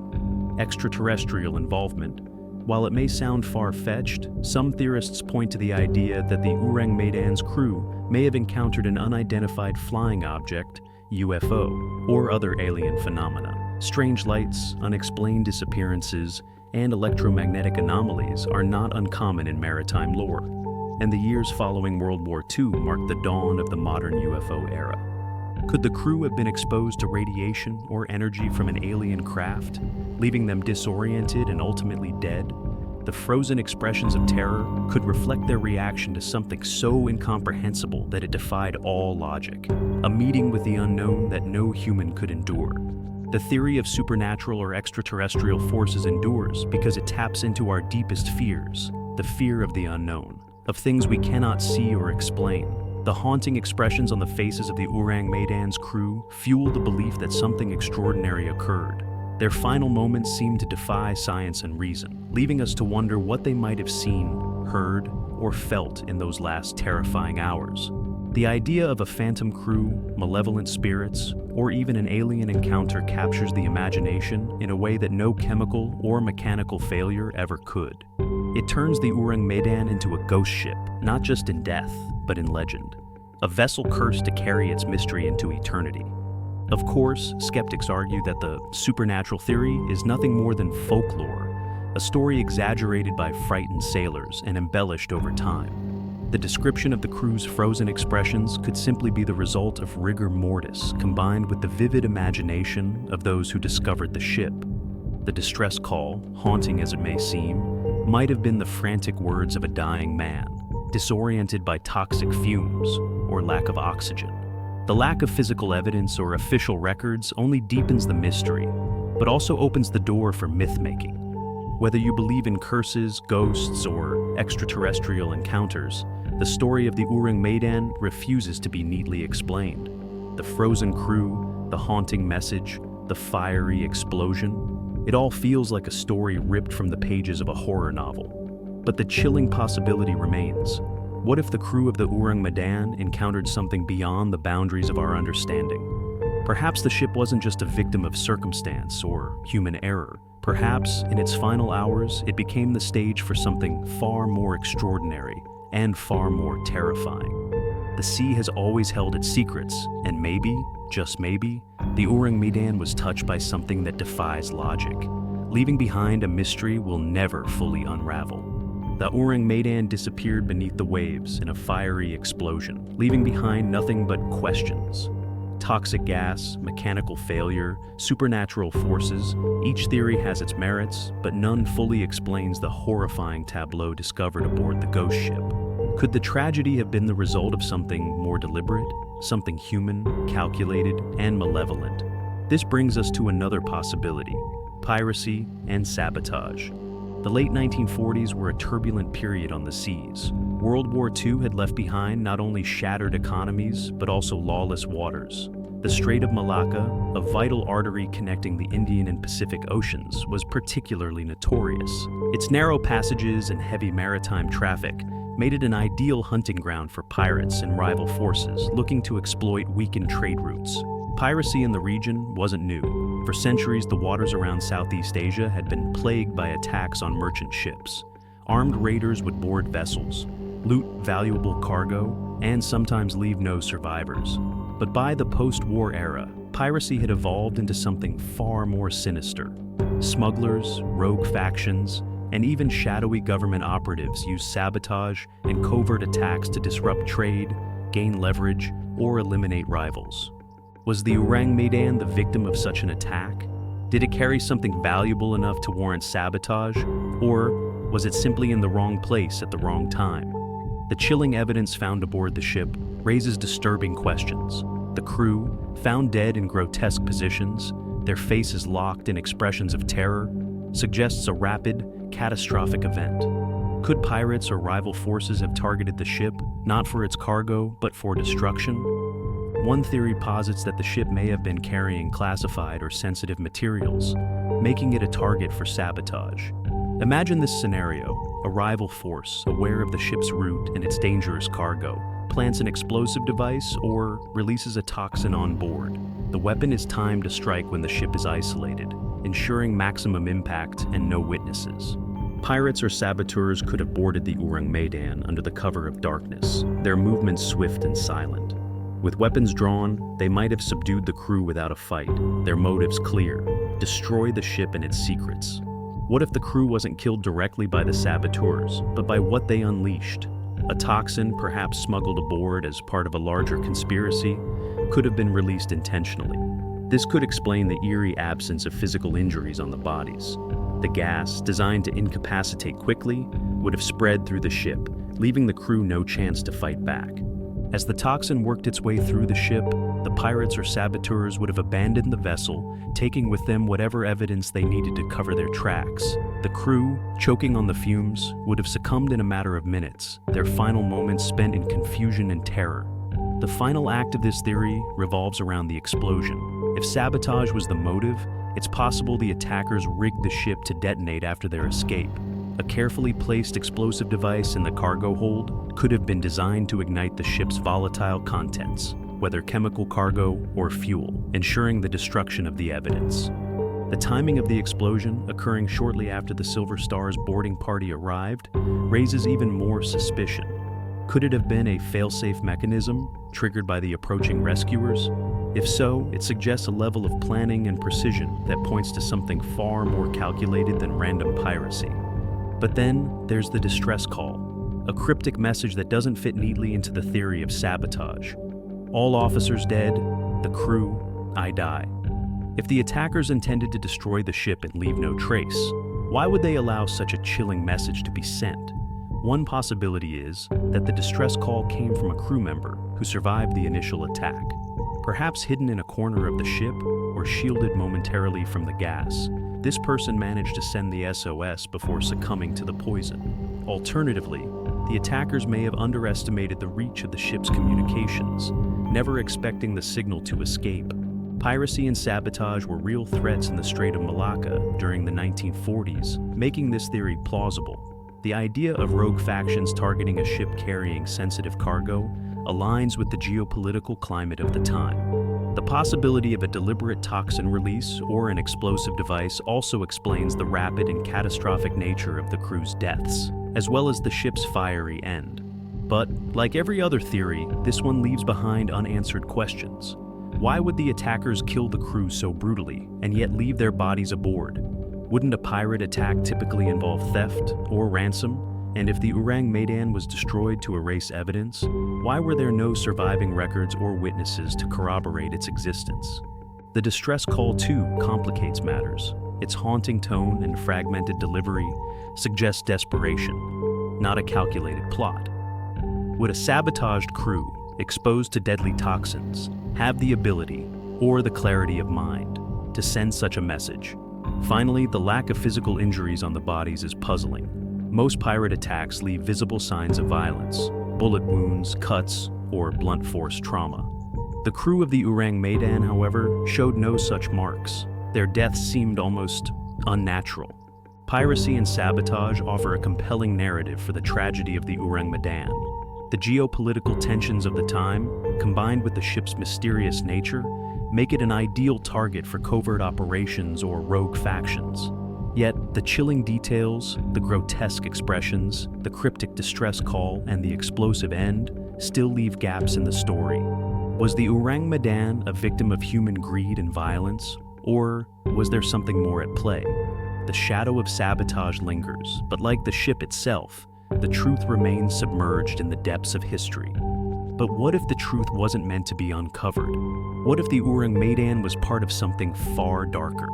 Speaker 1: extraterrestrial involvement. While it may sound far-fetched, some theorists point to the idea that the Ourang Medan's crew may have encountered an unidentified flying object UFO, or other alien phenomena. Strange lights, unexplained disappearances, and electromagnetic anomalies are not uncommon in maritime lore, and the years following World War II marked the dawn of the modern UFO era. Could the crew have been exposed to radiation or energy from an alien craft, leaving them disoriented and ultimately dead? The frozen expressions of terror could reflect their reaction to something so incomprehensible that it defied all logic, a meeting with the unknown that no human could endure. The theory of supernatural or extraterrestrial forces endures because it taps into our deepest fears, the fear of the unknown, of things we cannot see or explain. The haunting expressions on the faces of the Ourang Medan's crew fueled the belief that something extraordinary occurred. Their final moments seemed to defy science and reason, leaving us to wonder what they might have seen, heard, or felt in those last terrifying hours. The idea of a phantom crew, malevolent spirits, or even an alien encounter captures the imagination in a way that no chemical or mechanical failure ever could. It turns the Ourang Medan into a ghost ship, not just in death, but in legend. A vessel cursed to carry its mystery into eternity. Of course, skeptics argue that the supernatural theory is nothing more than folklore, a story exaggerated by frightened sailors and embellished over time. The description of the crew's frozen expressions could simply be the result of rigor mortis combined with the vivid imagination of those who discovered the ship. The distress call, haunting as it may seem, might have been the frantic words of a dying man, disoriented by toxic fumes or lack of oxygen. The lack of physical evidence or official records only deepens the mystery, but also opens the door for myth-making. Whether you believe in curses, ghosts, or extraterrestrial encounters, the story of the Ourang Medan refuses to be neatly explained. The frozen crew, the haunting message, the fiery explosion, it all feels like a story ripped from the pages of a horror novel. But the chilling possibility remains. What if the crew of the Ourang Medan encountered something beyond the boundaries of our understanding? Perhaps the ship wasn't just a victim of circumstance or human error. Perhaps, in its final hours, it became the stage for something far more extraordinary and far more terrifying. The sea has always held its secrets, and maybe, just maybe, the Ourang Medan was touched by something that defies logic, leaving behind a mystery we'll never fully unravel. The Ourang Medan disappeared beneath the waves in a fiery explosion, leaving behind nothing but questions. Toxic gas, mechanical failure, supernatural forces, each theory has its merits, but none fully explains the horrifying tableau discovered aboard the ghost ship. Could the tragedy have been the result of something more deliberate, something human, calculated, and malevolent? This brings us to another possibility: piracy and sabotage. The late 1940s were a turbulent period on the seas. World War II had left behind not only shattered economies, but also lawless waters. The Strait of Malacca, a vital artery connecting the Indian and Pacific Oceans, was particularly notorious. Its narrow passages and heavy maritime traffic made it an ideal hunting ground for pirates and rival forces looking to exploit weakened trade routes. Piracy in the region wasn't new. For centuries, the waters around Southeast Asia had been plagued by attacks on merchant ships. Armed raiders would board vessels, loot valuable cargo, and sometimes leave no survivors. But by the post-war era, piracy had evolved into something far more sinister. Smugglers, rogue factions, and even shadowy government operatives used sabotage and covert attacks to disrupt trade, gain leverage, or eliminate rivals. Was the Ourang Medan the victim of such an attack? Did it carry something valuable enough to warrant sabotage? Or was it simply in the wrong place at the wrong time? The chilling evidence found aboard the ship raises disturbing questions. The crew, found dead in grotesque positions, their faces locked in expressions of terror, suggests a rapid, catastrophic event. Could pirates or rival forces have targeted the ship, not for its cargo, but for destruction? One theory posits that the ship may have been carrying classified or sensitive materials, making it a target for sabotage. Imagine this scenario: a rival force, aware of the ship's route and its dangerous cargo, plants an explosive device or releases a toxin on board. The weapon is timed to strike when the ship is isolated, ensuring maximum impact and no witnesses. Pirates or saboteurs could have boarded the Ourang Medan under the cover of darkness, their movements swift and silent. With weapons drawn, they might have subdued the crew without a fight, their motives clear: destroy the ship and its secrets. What if the crew wasn't killed directly by the saboteurs, but by what they unleashed? A toxin, perhaps smuggled aboard as part of a larger conspiracy, could have been released intentionally. This could explain the eerie absence of physical injuries on the bodies. The gas, designed to incapacitate quickly, would have spread through the ship, leaving the crew no chance to fight back. As the toxin worked its way through the ship, the pirates or saboteurs would have abandoned the vessel, taking with them whatever evidence they needed to cover their tracks. The crew, choking on the fumes, would have succumbed in a matter of minutes, their final moments spent in confusion and terror. The final act of this theory revolves around the explosion. If sabotage was the motive, it's possible the attackers rigged the ship to detonate after their escape. A carefully placed explosive device in the cargo hold could have been designed to ignite the ship's volatile contents, whether chemical cargo or fuel, ensuring the destruction of the evidence. The timing of the explosion, occurring shortly after the Silver Star's boarding party arrived, raises even more suspicion. Could it have been a fail-safe mechanism, triggered by the approaching rescuers? If so, it suggests a level of planning and precision that points to something far more calculated than random piracy. But then, there's the distress call, a cryptic message that doesn't fit neatly into the theory of sabotage. All officers dead, the crew, I die. If the attackers intended to destroy the ship and leave no trace, why would they allow such a chilling message to be sent? One possibility is that the distress call came from a crew member who survived the initial attack, perhaps hidden in a corner of the ship or shielded momentarily from the gas. This person managed to send the SOS before succumbing to the poison. Alternatively, the attackers may have underestimated the reach of the ship's communications, never expecting the signal to escape. Piracy and sabotage were real threats in the Strait of Malacca during the 1940s, making this theory plausible. The idea of rogue factions targeting a ship carrying sensitive cargo aligns with the geopolitical climate of the time. The possibility of a deliberate toxin release or an explosive device also explains the rapid and catastrophic nature of the crew's deaths, as well as the ship's fiery end. But, like every other theory, this one leaves behind unanswered questions. Why would the attackers kill the crew so brutally, and yet leave their bodies aboard? Wouldn't a pirate attack typically involve theft or ransom? And if the Ourang Medan was destroyed to erase evidence, why were there no surviving records or witnesses to corroborate its existence? The distress call, too, complicates matters. Its haunting tone and fragmented delivery suggest desperation, not a calculated plot. Would a sabotaged crew, exposed to deadly toxins, have the ability, or the clarity of mind, to send such a message? Finally, the lack of physical injuries on the bodies is puzzling. Most pirate attacks leave visible signs of violence, bullet wounds, cuts, or blunt force trauma. The crew of the Ourang Medan, however, showed no such marks. Their deaths seemed almost unnatural. Piracy and sabotage offer a compelling narrative for the tragedy of the Ourang Medan. The geopolitical tensions of the time, combined with the ship's mysterious nature, make it an ideal target for covert operations or rogue factions. Yet, the chilling details, the grotesque expressions, the cryptic distress call, and the explosive end still leave gaps in the story. Was the Ourang Medan a victim of human greed and violence, or was there something more at play? The shadow of sabotage lingers, but like the ship itself, the truth remains submerged in the depths of history. But what if the truth wasn't meant to be uncovered? What if the Ourang Medan was part of something far darker?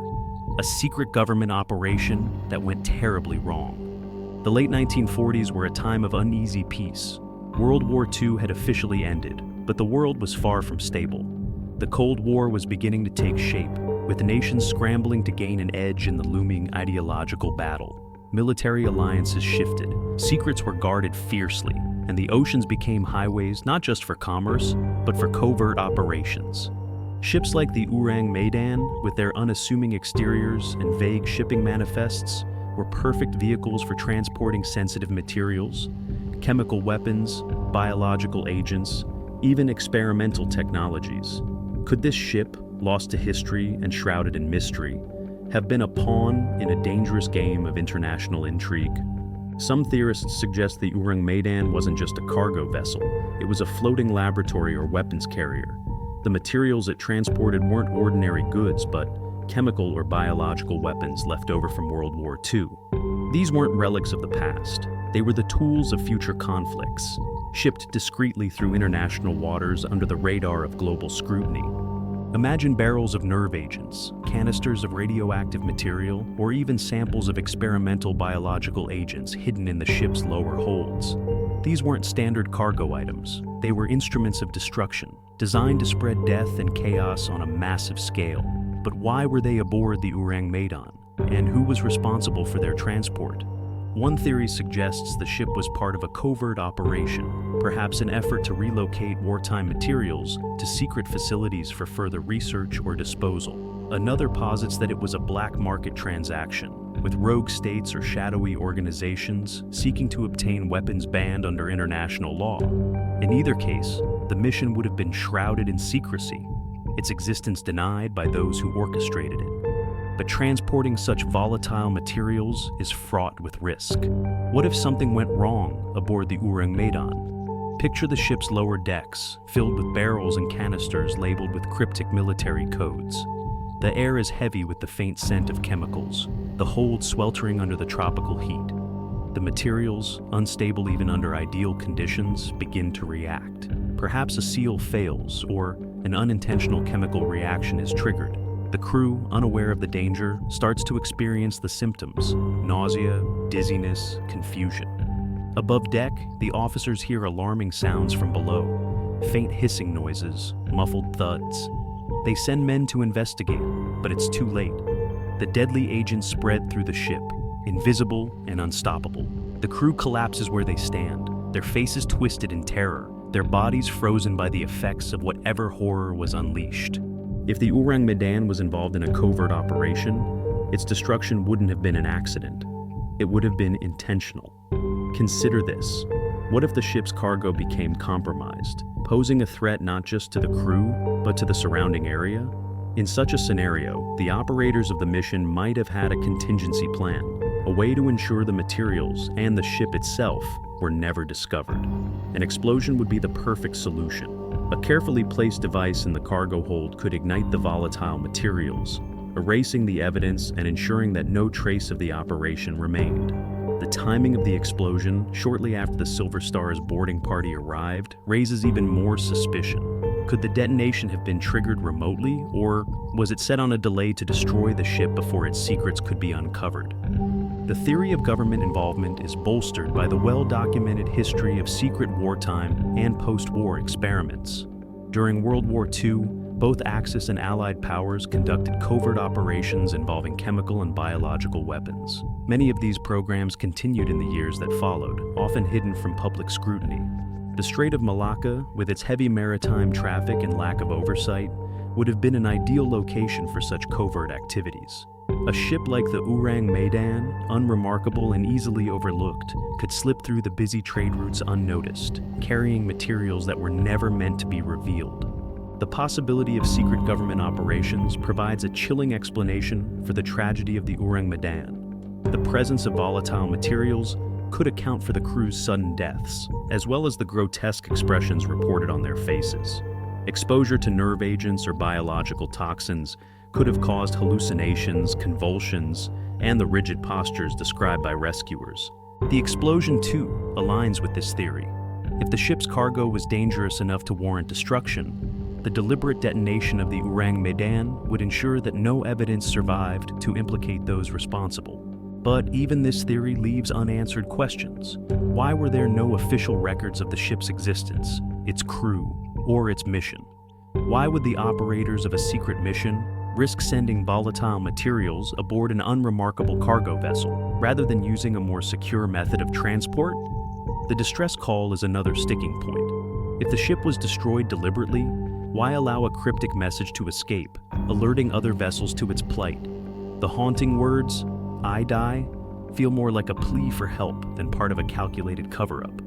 Speaker 1: A secret government operation that went terribly wrong. The late 1940s were a time of uneasy peace. World War II had officially ended, but the world was far from stable. The Cold War was beginning to take shape, with nations scrambling to gain an edge in the looming ideological battle. Military alliances shifted, secrets were guarded fiercely, and the oceans became highways not just for commerce, but for covert operations. Ships like the Ourang Medan, with their unassuming exteriors and vague shipping manifests, were perfect vehicles for transporting sensitive materials, chemical weapons, biological agents, even experimental technologies. Could this ship, lost to history and shrouded in mystery, have been a pawn in a dangerous game of international intrigue? Some theorists suggest the Ourang Medan wasn't just a cargo vessel, It was a floating laboratory or weapons carrier. The materials it transported weren't ordinary goods, but chemical or biological weapons left over from World War II. These weren't relics of the past. They were the tools of future conflicts, shipped discreetly through international waters under the radar of global scrutiny. Imagine barrels of nerve agents, canisters of radioactive material, or even samples of experimental biological agents hidden in the ship's lower holds. These weren't standard cargo items. They were instruments of destruction, designed to spread death and chaos on a massive scale. But why were they aboard the Ourang Medan? And who was responsible for their transport? One theory suggests the ship was part of a covert operation, perhaps an effort to relocate wartime materials to secret facilities for further research or disposal. Another posits that it was a black market transaction, with rogue states or shadowy organizations seeking to obtain weapons banned under international law. In either case, the mission would have been shrouded in secrecy, its existence denied by those who orchestrated it. But transporting such volatile materials is fraught with risk. What if something went wrong aboard the Ourang Medan? Picture the ship's lower decks, filled with barrels and canisters labeled with cryptic military codes. The air is heavy with the faint scent of chemicals, the hold sweltering under the tropical heat. The materials, unstable even under ideal conditions, begin to react. Perhaps a seal fails, or an unintentional chemical reaction is triggered. The crew, unaware of the danger, starts to experience the symptoms: nausea, dizziness, confusion. Above deck, the officers hear alarming sounds from below, faint hissing noises, muffled thuds. They send men to investigate, but it's too late. The deadly agents spread through the ship, invisible and unstoppable. The crew collapses where they stand, their faces twisted in terror, their bodies frozen by the effects of whatever horror was unleashed. If the Ourang Medan was involved in a covert operation, its destruction wouldn't have been an accident. It would have been intentional. Consider this. What if the ship's cargo became compromised, posing a threat not just to the crew, but to the surrounding area? In such a scenario, the operators of the mission might have had a contingency plan, a way to ensure the materials and the ship itself were never discovered. An explosion would be the perfect solution. A carefully placed device in the cargo hold could ignite the volatile materials, erasing the evidence and ensuring that no trace of the operation remained. The timing of the explosion, shortly after the Silver Star's boarding party arrived, raises even more suspicion. Could the detonation have been triggered remotely, or was it set on a delay to destroy the ship before its secrets could be uncovered? The theory of government involvement is bolstered by the well-documented history of secret wartime and post-war experiments. During World War II, both Axis and Allied powers conducted covert operations involving chemical and biological weapons. Many of these programs continued in the years that followed, often hidden from public scrutiny. The Strait of Malacca, with its heavy maritime traffic and lack of oversight, would have been an ideal location for such covert activities. A ship like the Ourang Medan, unremarkable and easily overlooked, could slip through the busy trade routes unnoticed, carrying materials that were never meant to be revealed. The possibility of secret government operations provides a chilling explanation for the tragedy of the Ourang Medan. The presence of volatile materials could account for the crew's sudden deaths, as well as the grotesque expressions reported on their faces. Exposure to nerve agents or biological toxins could have caused hallucinations, convulsions, and the rigid postures described by rescuers. The explosion, too, aligns with this theory. If the ship's cargo was dangerous enough to warrant destruction, the deliberate detonation of the Ourang Medan would ensure that no evidence survived to implicate those responsible. But even this theory leaves unanswered questions. Why were there no official records of the ship's existence, its crew, or its mission? Why would the operators of a secret mission risk sending volatile materials aboard an unremarkable cargo vessel, rather than using a more secure method of transport? The distress call is another sticking point. If the ship was destroyed deliberately, why allow a cryptic message to escape, alerting other vessels to its plight? The haunting words, "I die," feel more like a plea for help than part of a calculated cover-up.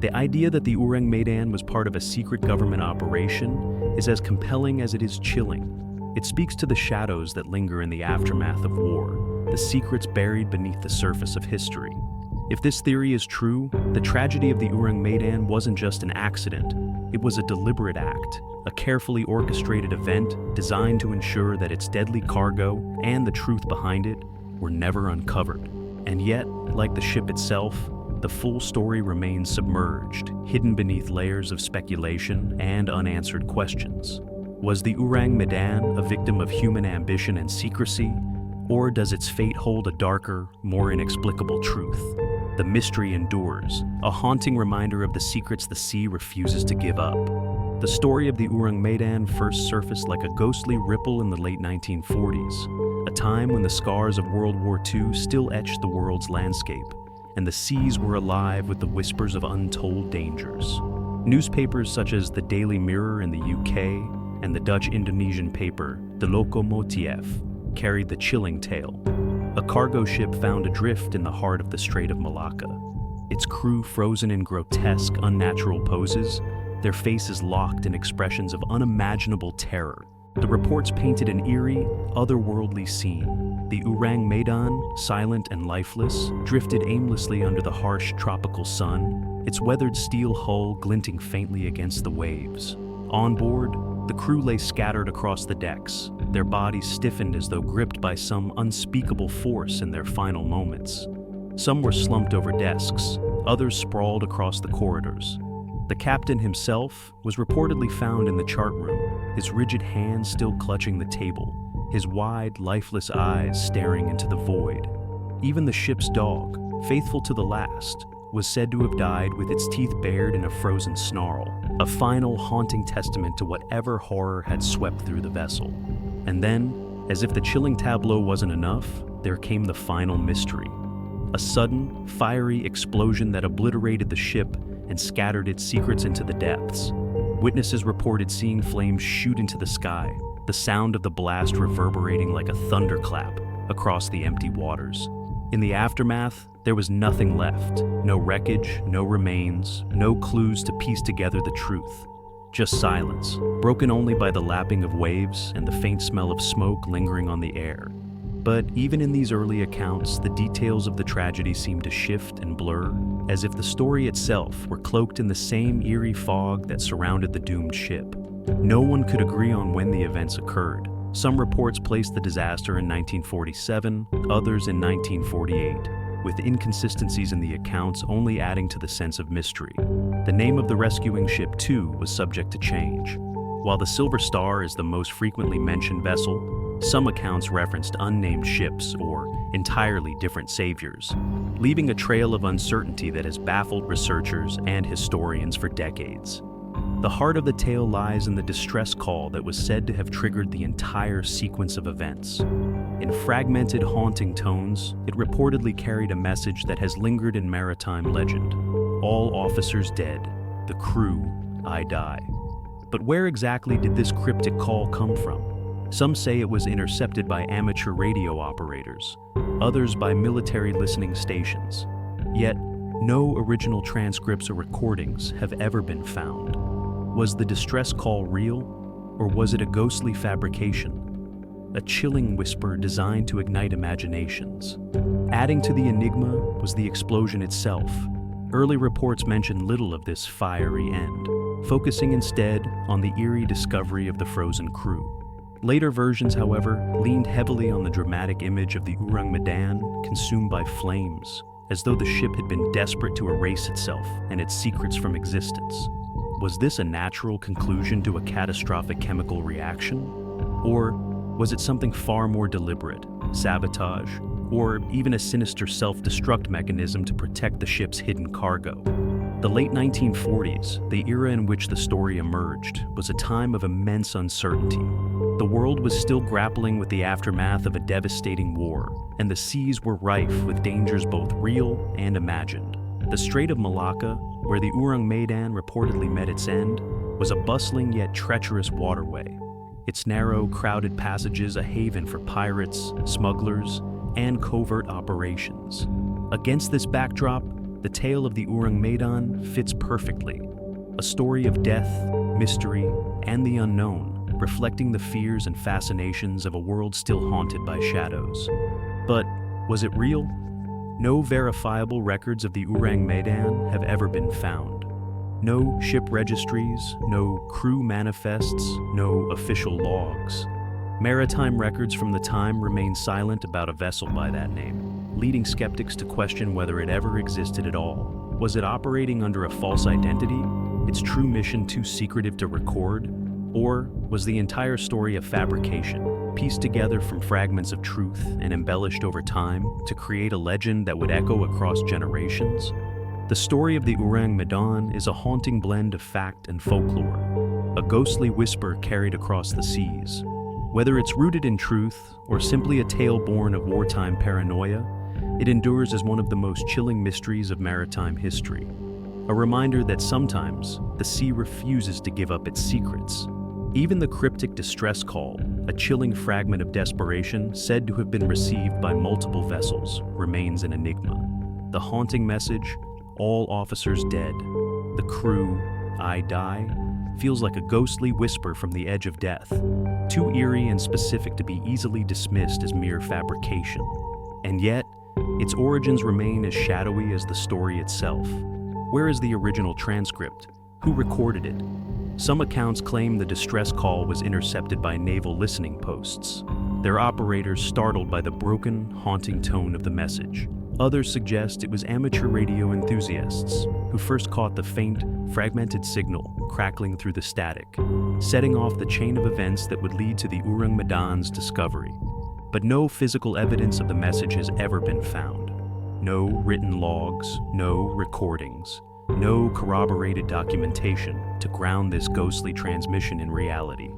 Speaker 1: The idea that the Ourang Medan was part of a secret government operation is as compelling as it is chilling. It speaks to the shadows that linger in the aftermath of war, the secrets buried beneath the surface of history. If this theory is true, the tragedy of the Ourang Medan wasn't just an accident. It was a deliberate act, a carefully orchestrated event designed to ensure that its deadly cargo and the truth behind it were never uncovered. And yet, like the ship itself, the full story remains submerged, hidden beneath layers of speculation and unanswered questions. Was the Ourang Medan a victim of human ambition and secrecy, or does its fate hold a darker, more inexplicable truth? The mystery endures, a haunting reminder of the secrets the sea refuses to give up. The story of the Ourang Medan first surfaced like a ghostly ripple in the late 1940s, a time when the scars of World War II still etched the world's landscape, and the seas were alive with the whispers of untold dangers. Newspapers such as the Daily Mirror in the UK and the Dutch-Indonesian paper De Lokomotief carried the chilling tale. A cargo ship found adrift in the heart of the Strait of Malacca. Its crew frozen in grotesque, unnatural poses, their faces locked in expressions of unimaginable terror. The reports painted an eerie, otherworldly scene. The Ourang Medan, silent and lifeless, drifted aimlessly under the harsh tropical sun, its weathered steel hull glinting faintly against the waves. On board, the crew lay scattered across the decks, their bodies stiffened as though gripped by some unspeakable force in their final moments. Some were slumped over desks, others sprawled across the corridors. The captain himself was reportedly found in the chart room, his rigid hands still clutching the table, his wide, lifeless eyes staring into the void. Even the ship's dog, faithful to the last, was said to have died with its teeth bared in a frozen snarl, a final haunting testament to whatever horror had swept through the vessel. And then, as if the chilling tableau wasn't enough, there came the final mystery. A sudden, fiery explosion that obliterated the ship and scattered its secrets into the depths. Witnesses reported seeing flames shoot into the sky, the sound of the blast reverberating like a thunderclap across the empty waters. In the aftermath, there was nothing left. No wreckage, no remains, no clues to piece together the truth. Just silence, broken only by the lapping of waves and the faint smell of smoke lingering on the air. But even in these early accounts, the details of the tragedy seemed to shift and blur, as if the story itself were cloaked in the same eerie fog that surrounded the doomed ship. No one could agree on when the events occurred. Some reports placed the disaster in 1947, others in 1948, with inconsistencies in the accounts only adding to the sense of mystery. The name of the rescuing ship, too, was subject to change. While the Silver Star is the most frequently mentioned vessel, some accounts referenced unnamed ships or entirely different saviors, leaving a trail of uncertainty that has baffled researchers and historians for decades. The heart of the tale lies in the distress call that was said to have triggered the entire sequence of events. In fragmented, haunting tones, it reportedly carried a message that has lingered in maritime legend. All officers dead, the crew, I die. But where exactly did this cryptic call come from? Some say it was intercepted by amateur radio operators, others by military listening stations. Yet, no original transcripts or recordings have ever been found. Was the distress call real, or was it a ghostly fabrication? A chilling whisper designed to ignite imaginations. Adding to the enigma was the explosion itself. Early reports mentioned little of this fiery end, focusing instead on the eerie discovery of the frozen crew. Later versions, however, leaned heavily on the dramatic image of the Ourang Medan consumed by flames, as though the ship had been desperate to erase itself and its secrets from existence. Was this a natural conclusion to a catastrophic chemical reaction? Or was it something far more deliberate, sabotage, or even a sinister self-destruct mechanism to protect the ship's hidden cargo? The late 1940s, the era in which the story emerged, was a time of immense uncertainty. The world was still grappling with the aftermath of a devastating war, and the seas were rife with dangers both real and imagined. The Strait of Malacca, where the Ourang Medan reportedly met its end, was a bustling yet treacherous waterway. Its narrow, crowded passages a haven for pirates, smugglers, and covert operations. Against this backdrop, the tale of the Ourang Medan fits perfectly. A story of death, mystery, and the unknown, reflecting the fears and fascinations of a world still haunted by shadows. But was it real? No verifiable records of the Ourang Medan have ever been found. No ship registries, no crew manifests, no official logs. Maritime records from the time remain silent about a vessel by that name, leading skeptics to question whether it ever existed at all. Was it operating under a false identity, its true mission too secretive to record? Or was the entire story a fabrication, pieced together from fragments of truth and embellished over time to create a legend that would echo across generations? The story of the Ourang Medan is a haunting blend of fact and folklore, a ghostly whisper carried across the seas. Whether it's rooted in truth or simply a tale born of wartime paranoia, it endures as one of the most chilling mysteries of maritime history. A reminder that sometimes the sea refuses to give up its secrets. Even the cryptic distress call, a chilling fragment of desperation said to have been received by multiple vessels, remains an enigma. The haunting message, "All officers dead. The crew, I die," feels like a ghostly whisper from the edge of death, too eerie and specific to be easily dismissed as mere fabrication. And yet, its origins remain as shadowy as the story itself. Where is the original transcript? Who recorded it? Some accounts claim the distress call was intercepted by naval listening posts, their operators startled by the broken, haunting tone of the message. Others suggest it was amateur radio enthusiasts who first caught the faint, fragmented signal crackling through the static, setting off the chain of events that would lead to the Ourang Medan's discovery. But no physical evidence of the message has ever been found. No written logs, no recordings, no corroborated documentation to ground this ghostly transmission in reality.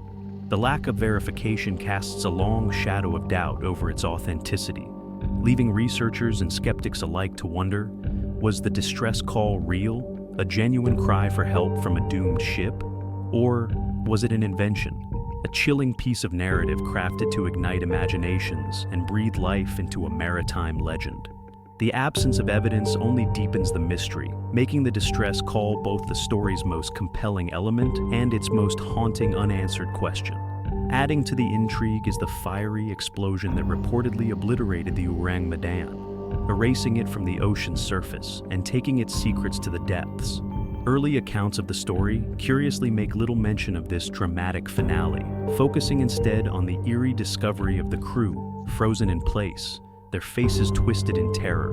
Speaker 1: The lack of verification casts a long shadow of doubt over its authenticity, leaving researchers and skeptics alike to wonder, was the distress call real, a genuine cry for help from a doomed ship? Or was it an invention, a chilling piece of narrative crafted to ignite imaginations and breathe life into a maritime legend? The absence of evidence only deepens the mystery, making the distress call both the story's most compelling element and its most haunting unanswered question. Adding to the intrigue is the fiery explosion that reportedly obliterated the Ourang Medan, erasing it from the ocean's surface and taking its secrets to the depths. Early accounts of the story curiously make little mention of this dramatic finale, focusing instead on the eerie discovery of the crew, frozen in place, their faces twisted in terror.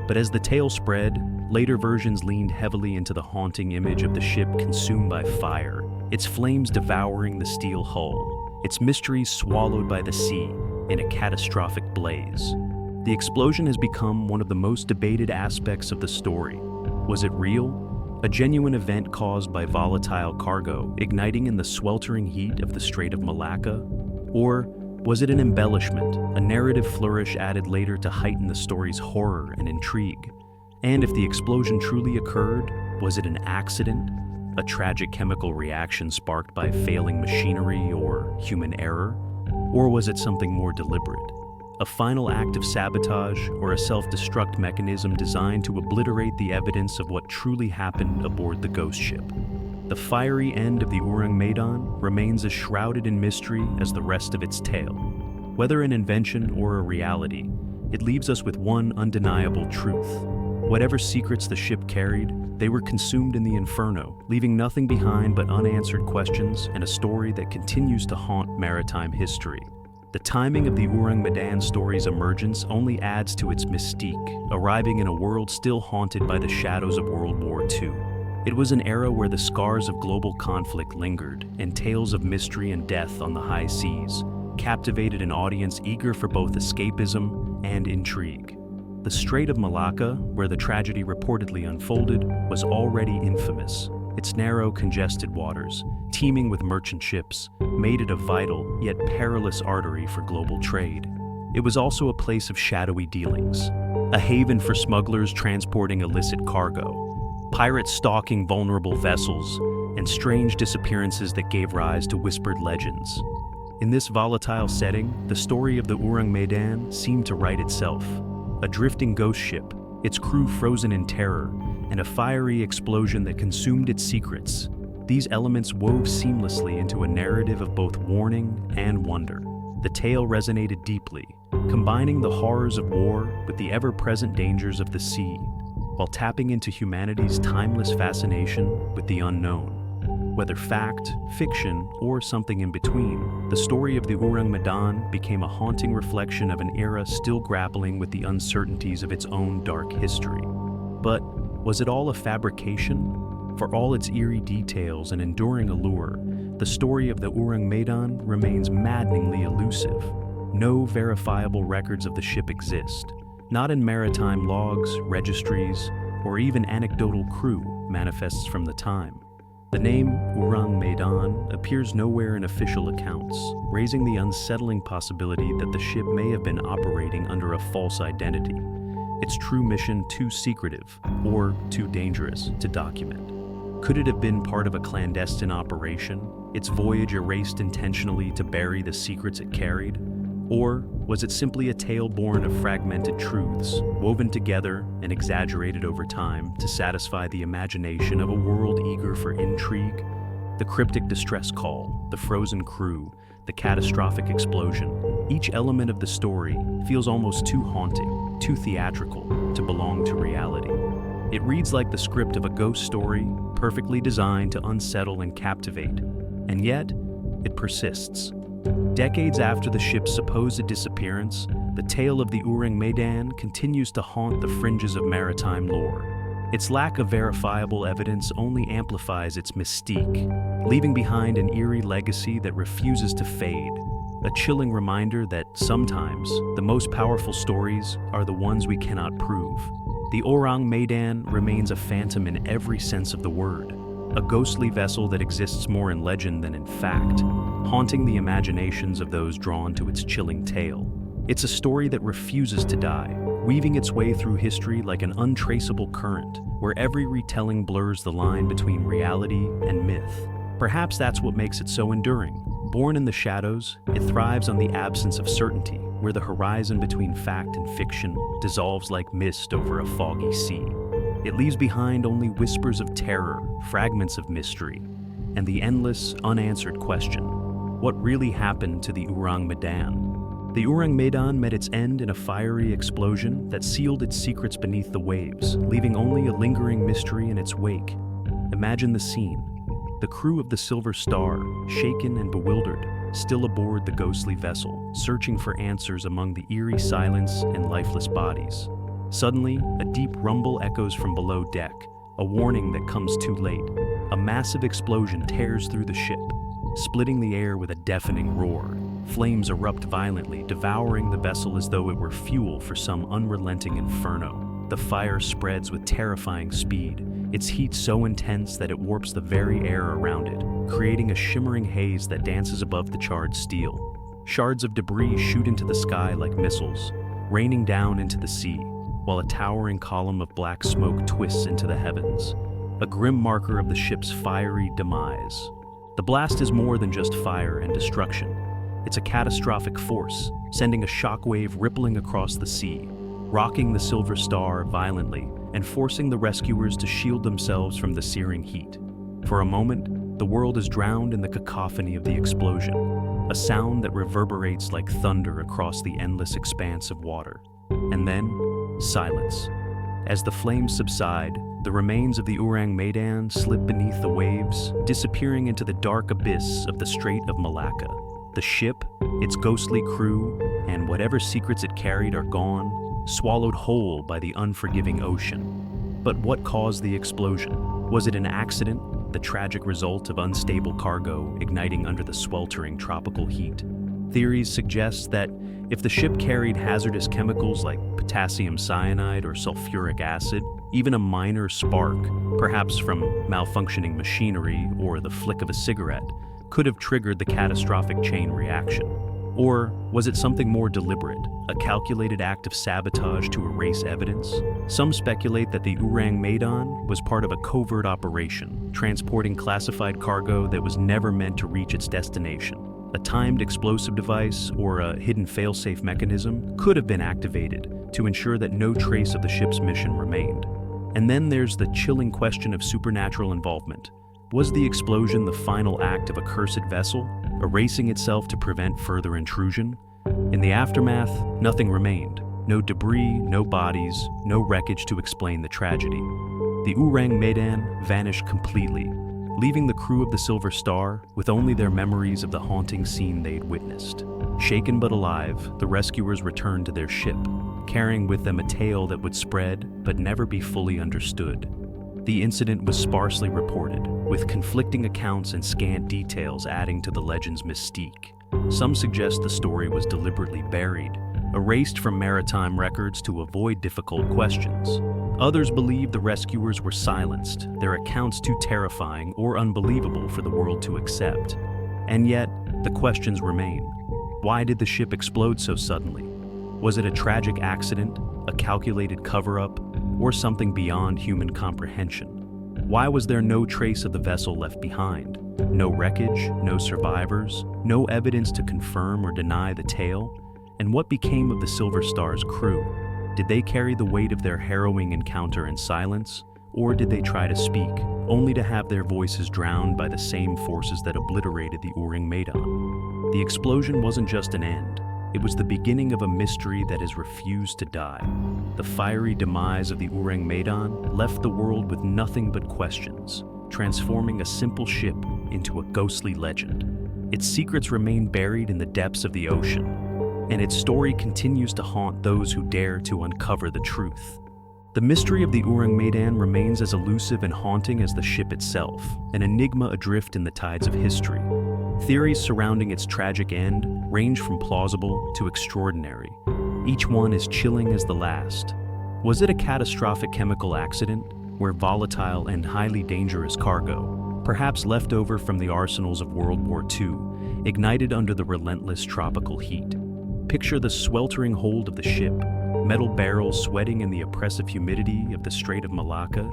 Speaker 1: But as the tale spread, later versions leaned heavily into the haunting image of the ship consumed by fire, its flames devouring the steel hull, its mysteries swallowed by the sea in a catastrophic blaze. The explosion has become one of the most debated aspects of the story. Was it real? A genuine event caused by volatile cargo igniting in the sweltering heat of the Strait of Malacca? Or was it an embellishment, a narrative flourish added later to heighten the story's horror and intrigue? And if the explosion truly occurred, was it an accident? A tragic chemical reaction sparked by failing machinery or human error? Or was it something more deliberate? A final act of sabotage or a self-destruct mechanism designed to obliterate the evidence of what truly happened aboard the ghost ship? The fiery end of the Ourang Medan remains as shrouded in mystery as the rest of its tale. Whether an invention or a reality, it leaves us with one undeniable truth. Whatever secrets the ship carried, they were consumed in the inferno, leaving nothing behind but unanswered questions and a story that continues to haunt maritime history. The timing of the Ourang Medan story's emergence only adds to its mystique, arriving in a world still haunted by the shadows of World War II. It was an era where the scars of global conflict lingered, and tales of mystery and death on the high seas captivated an audience eager for both escapism and intrigue. The Strait of Malacca, where the tragedy reportedly unfolded, was already infamous. Its narrow, congested waters, teeming with merchant ships, made it a vital yet perilous artery for global trade. It was also a place of shadowy dealings, a haven for smugglers transporting illicit cargo, pirates stalking vulnerable vessels, and strange disappearances that gave rise to whispered legends. In this volatile setting, the story of the Ourang Medan seemed to write itself. A drifting ghost ship, its crew frozen in terror, and a fiery explosion that consumed its secrets. These elements wove seamlessly into a narrative of both warning and wonder. The tale resonated deeply, combining the horrors of war with the ever-present dangers of the sea, while tapping into humanity's timeless fascination with the unknown. Whether fact, fiction, or something in between, the story of the Ourang Medan became a haunting reflection of an era still grappling with the uncertainties of its own dark history. But was it all a fabrication? For all its eerie details and enduring allure, the story of the Ourang Medan remains maddeningly elusive. No verifiable records of the ship exist, not in maritime logs, registries, or even anecdotal crew manifests from the time. The name Ourang Medan appears nowhere in official accounts, raising the unsettling possibility that the ship may have been operating under a false identity, its true mission too secretive or too dangerous to document. Could it have been part of a clandestine operation, its voyage erased intentionally to bury the secrets it carried? Or was it simply a tale born of fragmented truths, woven together and exaggerated over time to satisfy the imagination of a world eager for intrigue? The cryptic distress call, the frozen crew, the catastrophic explosion, each element of the story feels almost too haunting, too theatrical to belong to reality. It reads like the script of a ghost story, perfectly designed to unsettle and captivate, and yet it persists. Decades after the ship's supposed disappearance, the tale of the Ourang Medan continues to haunt the fringes of maritime lore. Its lack of verifiable evidence only amplifies its mystique, leaving behind an eerie legacy that refuses to fade. A chilling reminder that sometimes the most powerful stories are the ones we cannot prove. The Ourang Medan remains a phantom in every sense of the word, a ghostly vessel that exists more in legend than in fact, haunting the imaginations of those drawn to its chilling tale. It's a story that refuses to die, weaving its way through history like an untraceable current, where every retelling blurs the line between reality and myth. Perhaps that's what makes it so enduring. Born in the shadows, it thrives on the absence of certainty, where the horizon between fact and fiction dissolves like mist over a foggy sea. It leaves behind only whispers of terror, fragments of mystery, and the endless, unanswered question: what really happened to the Ourang Medan? The Ourang Medan met its end in a fiery explosion that sealed its secrets beneath the waves, leaving only a lingering mystery in its wake. Imagine the scene. The crew of the Silver Star, shaken and bewildered, still aboard the ghostly vessel, searching for answers among the eerie silence and lifeless bodies. Suddenly, a deep rumble echoes from below deck, a warning that comes too late. A massive explosion tears through the ship, splitting the air with a deafening roar. Flames erupt violently, devouring the vessel as though it were fuel for some unrelenting inferno. The fire spreads with terrifying speed, its heat so intense that it warps the very air around it, creating a shimmering haze that dances above the charred steel. Shards of debris shoot into the sky like missiles, raining down into the sea, while a towering column of black smoke twists into the heavens, a grim marker of the ship's fiery demise. The blast is more than just fire and destruction. It's a catastrophic force, sending a shockwave rippling across the sea, rocking the Silver Star violently and forcing the rescuers to shield themselves from the searing heat. For a moment, the world is drowned in the cacophony of the explosion, a sound that reverberates like thunder across the endless expanse of water. And then, silence. As the flames subside, the remains of the Ourang Medan slip beneath the waves, disappearing into the dark abyss of the Strait of Malacca. The ship, its ghostly crew, and whatever secrets it carried are gone, swallowed whole by the unforgiving ocean. But what caused the explosion? Was it an accident, the tragic result of unstable cargo igniting under the sweltering tropical heat? Theories suggest that if the ship carried hazardous chemicals like potassium cyanide or sulfuric acid, even a minor spark, perhaps from malfunctioning machinery or the flick of a cigarette, could have triggered the catastrophic chain reaction. Or was it something more deliberate, a calculated act of sabotage to erase evidence? Some speculate that the Ourang Medan was part of a covert operation, transporting classified cargo that was never meant to reach its destination. A timed explosive device or a hidden failsafe mechanism could have been activated to ensure that no trace of the ship's mission remained. And then there's the chilling question of supernatural involvement. Was the explosion the final act of a cursed vessel, erasing itself to prevent further intrusion. In the aftermath, nothing remained. No debris, no bodies, no wreckage to explain the tragedy. The Ourang Medan vanished completely, leaving the crew of the Silver Star with only their memories of the haunting scene they'd witnessed. Shaken but alive, the rescuers returned to their ship, carrying with them a tale that would spread but never be fully understood. The incident was sparsely reported, with conflicting accounts and scant details adding to the legend's mystique. Some suggest the story was deliberately buried, erased from maritime records to avoid difficult questions. Others believe the rescuers were silenced, their accounts too terrifying or unbelievable for the world to accept. And yet, the questions remain. Why did the ship explode so suddenly? Was it a tragic accident, a calculated cover-up, or something beyond human comprehension? Why was there no trace of the vessel left behind? No wreckage, no survivors, no evidence to confirm or deny the tale? And what became of the Silver Star's crew? Did they carry the weight of their harrowing encounter in silence? Or did they try to speak, only to have their voices drowned by the same forces that obliterated the Ourang Medan? The explosion wasn't just an end. It was the beginning of a mystery that has refused to die. The fiery demise of the Ourang Medan left the world with nothing but questions, transforming a simple ship into a ghostly legend. Its secrets remain buried in the depths of the ocean, and its story continues to haunt those who dare to uncover the truth. The mystery of the Ourang Medan remains as elusive and haunting as the ship itself, an enigma adrift in the tides of history. Theories surrounding its tragic end range from plausible to extraordinary. Each one as chilling as the last. Was it a catastrophic chemical accident, where volatile and highly dangerous cargo, perhaps left over from the arsenals of World War II, ignited under the relentless tropical heat? Picture the sweltering hold of the ship, metal barrels sweating in the oppressive humidity of the Strait of Malacca,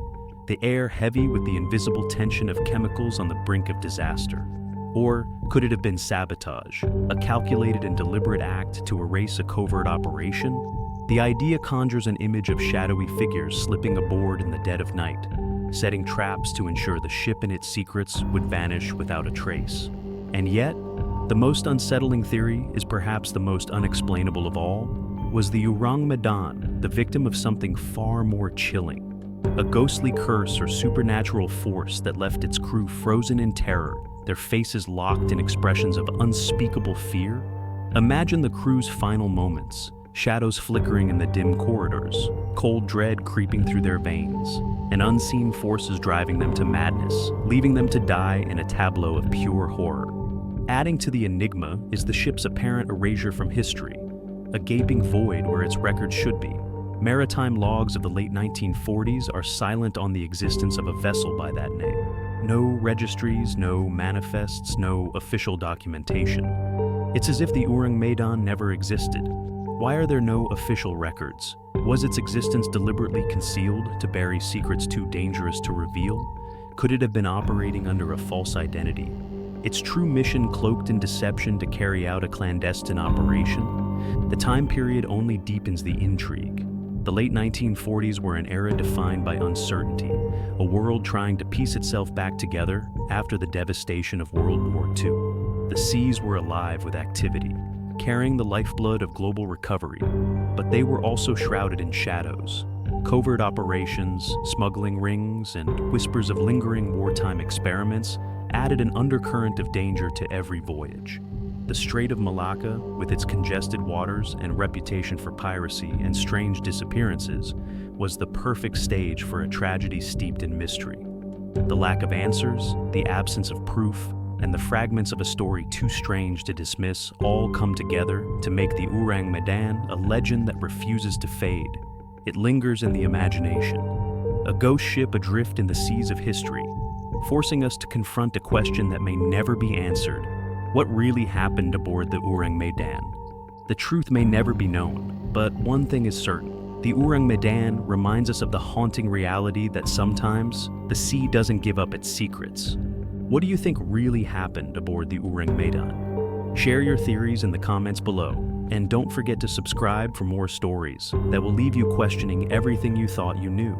Speaker 1: the air heavy with the invisible tension of chemicals on the brink of disaster. Or could it have been sabotage, a calculated and deliberate act to erase a covert operation? The idea conjures an image of shadowy figures slipping aboard in the dead of night, setting traps to ensure the ship and its secrets would vanish without a trace. And yet, the most unsettling theory is perhaps the most unexplainable of all. Was the Ourang Medan the victim of something far more chilling? A ghostly curse or supernatural force that left its crew frozen in terror, their faces locked in expressions of unspeakable fear? Imagine the crew's final moments, shadows flickering in the dim corridors, cold dread creeping through their veins, and unseen forces driving them to madness, leaving them to die in a tableau of pure horror. Adding to the enigma is the ship's apparent erasure from history, a gaping void where its record should be. Maritime logs of the late 1940s are silent on the existence of a vessel by that name. No registries, no manifests, no official documentation. It's as if the Ourang Medan never existed. Why are there no official records? Was its existence deliberately concealed to bury secrets too dangerous to reveal? Could it have been operating under a false identity? Its true mission cloaked in deception to carry out a clandestine operation? The time period only deepens the intrigue. The late 1940s were an era defined by uncertainty, a world trying to piece itself back together after the devastation of World War II. The seas were alive with activity, carrying the lifeblood of global recovery, but they were also shrouded in shadows. Covert operations, smuggling rings, and whispers of lingering wartime experiments added an undercurrent of danger to every voyage. The Strait of Malacca, with its congested waters and reputation for piracy and strange disappearances, was the perfect stage for a tragedy steeped in mystery. The lack of answers, the absence of proof, and the fragments of a story too strange to dismiss all come together to make the Ourang Medan a legend that refuses to fade. It lingers in the imagination, a ghost ship adrift in the seas of history, forcing us to confront a question that may never be answered. What really happened aboard the Ourang Medan? The truth may never be known, but one thing is certain. The Ourang Medan reminds us of the haunting reality that sometimes the sea doesn't give up its secrets. What do you think really happened aboard the Ourang Medan? Share your theories in the comments below, and don't forget to subscribe for more stories that will leave you questioning everything you thought you knew.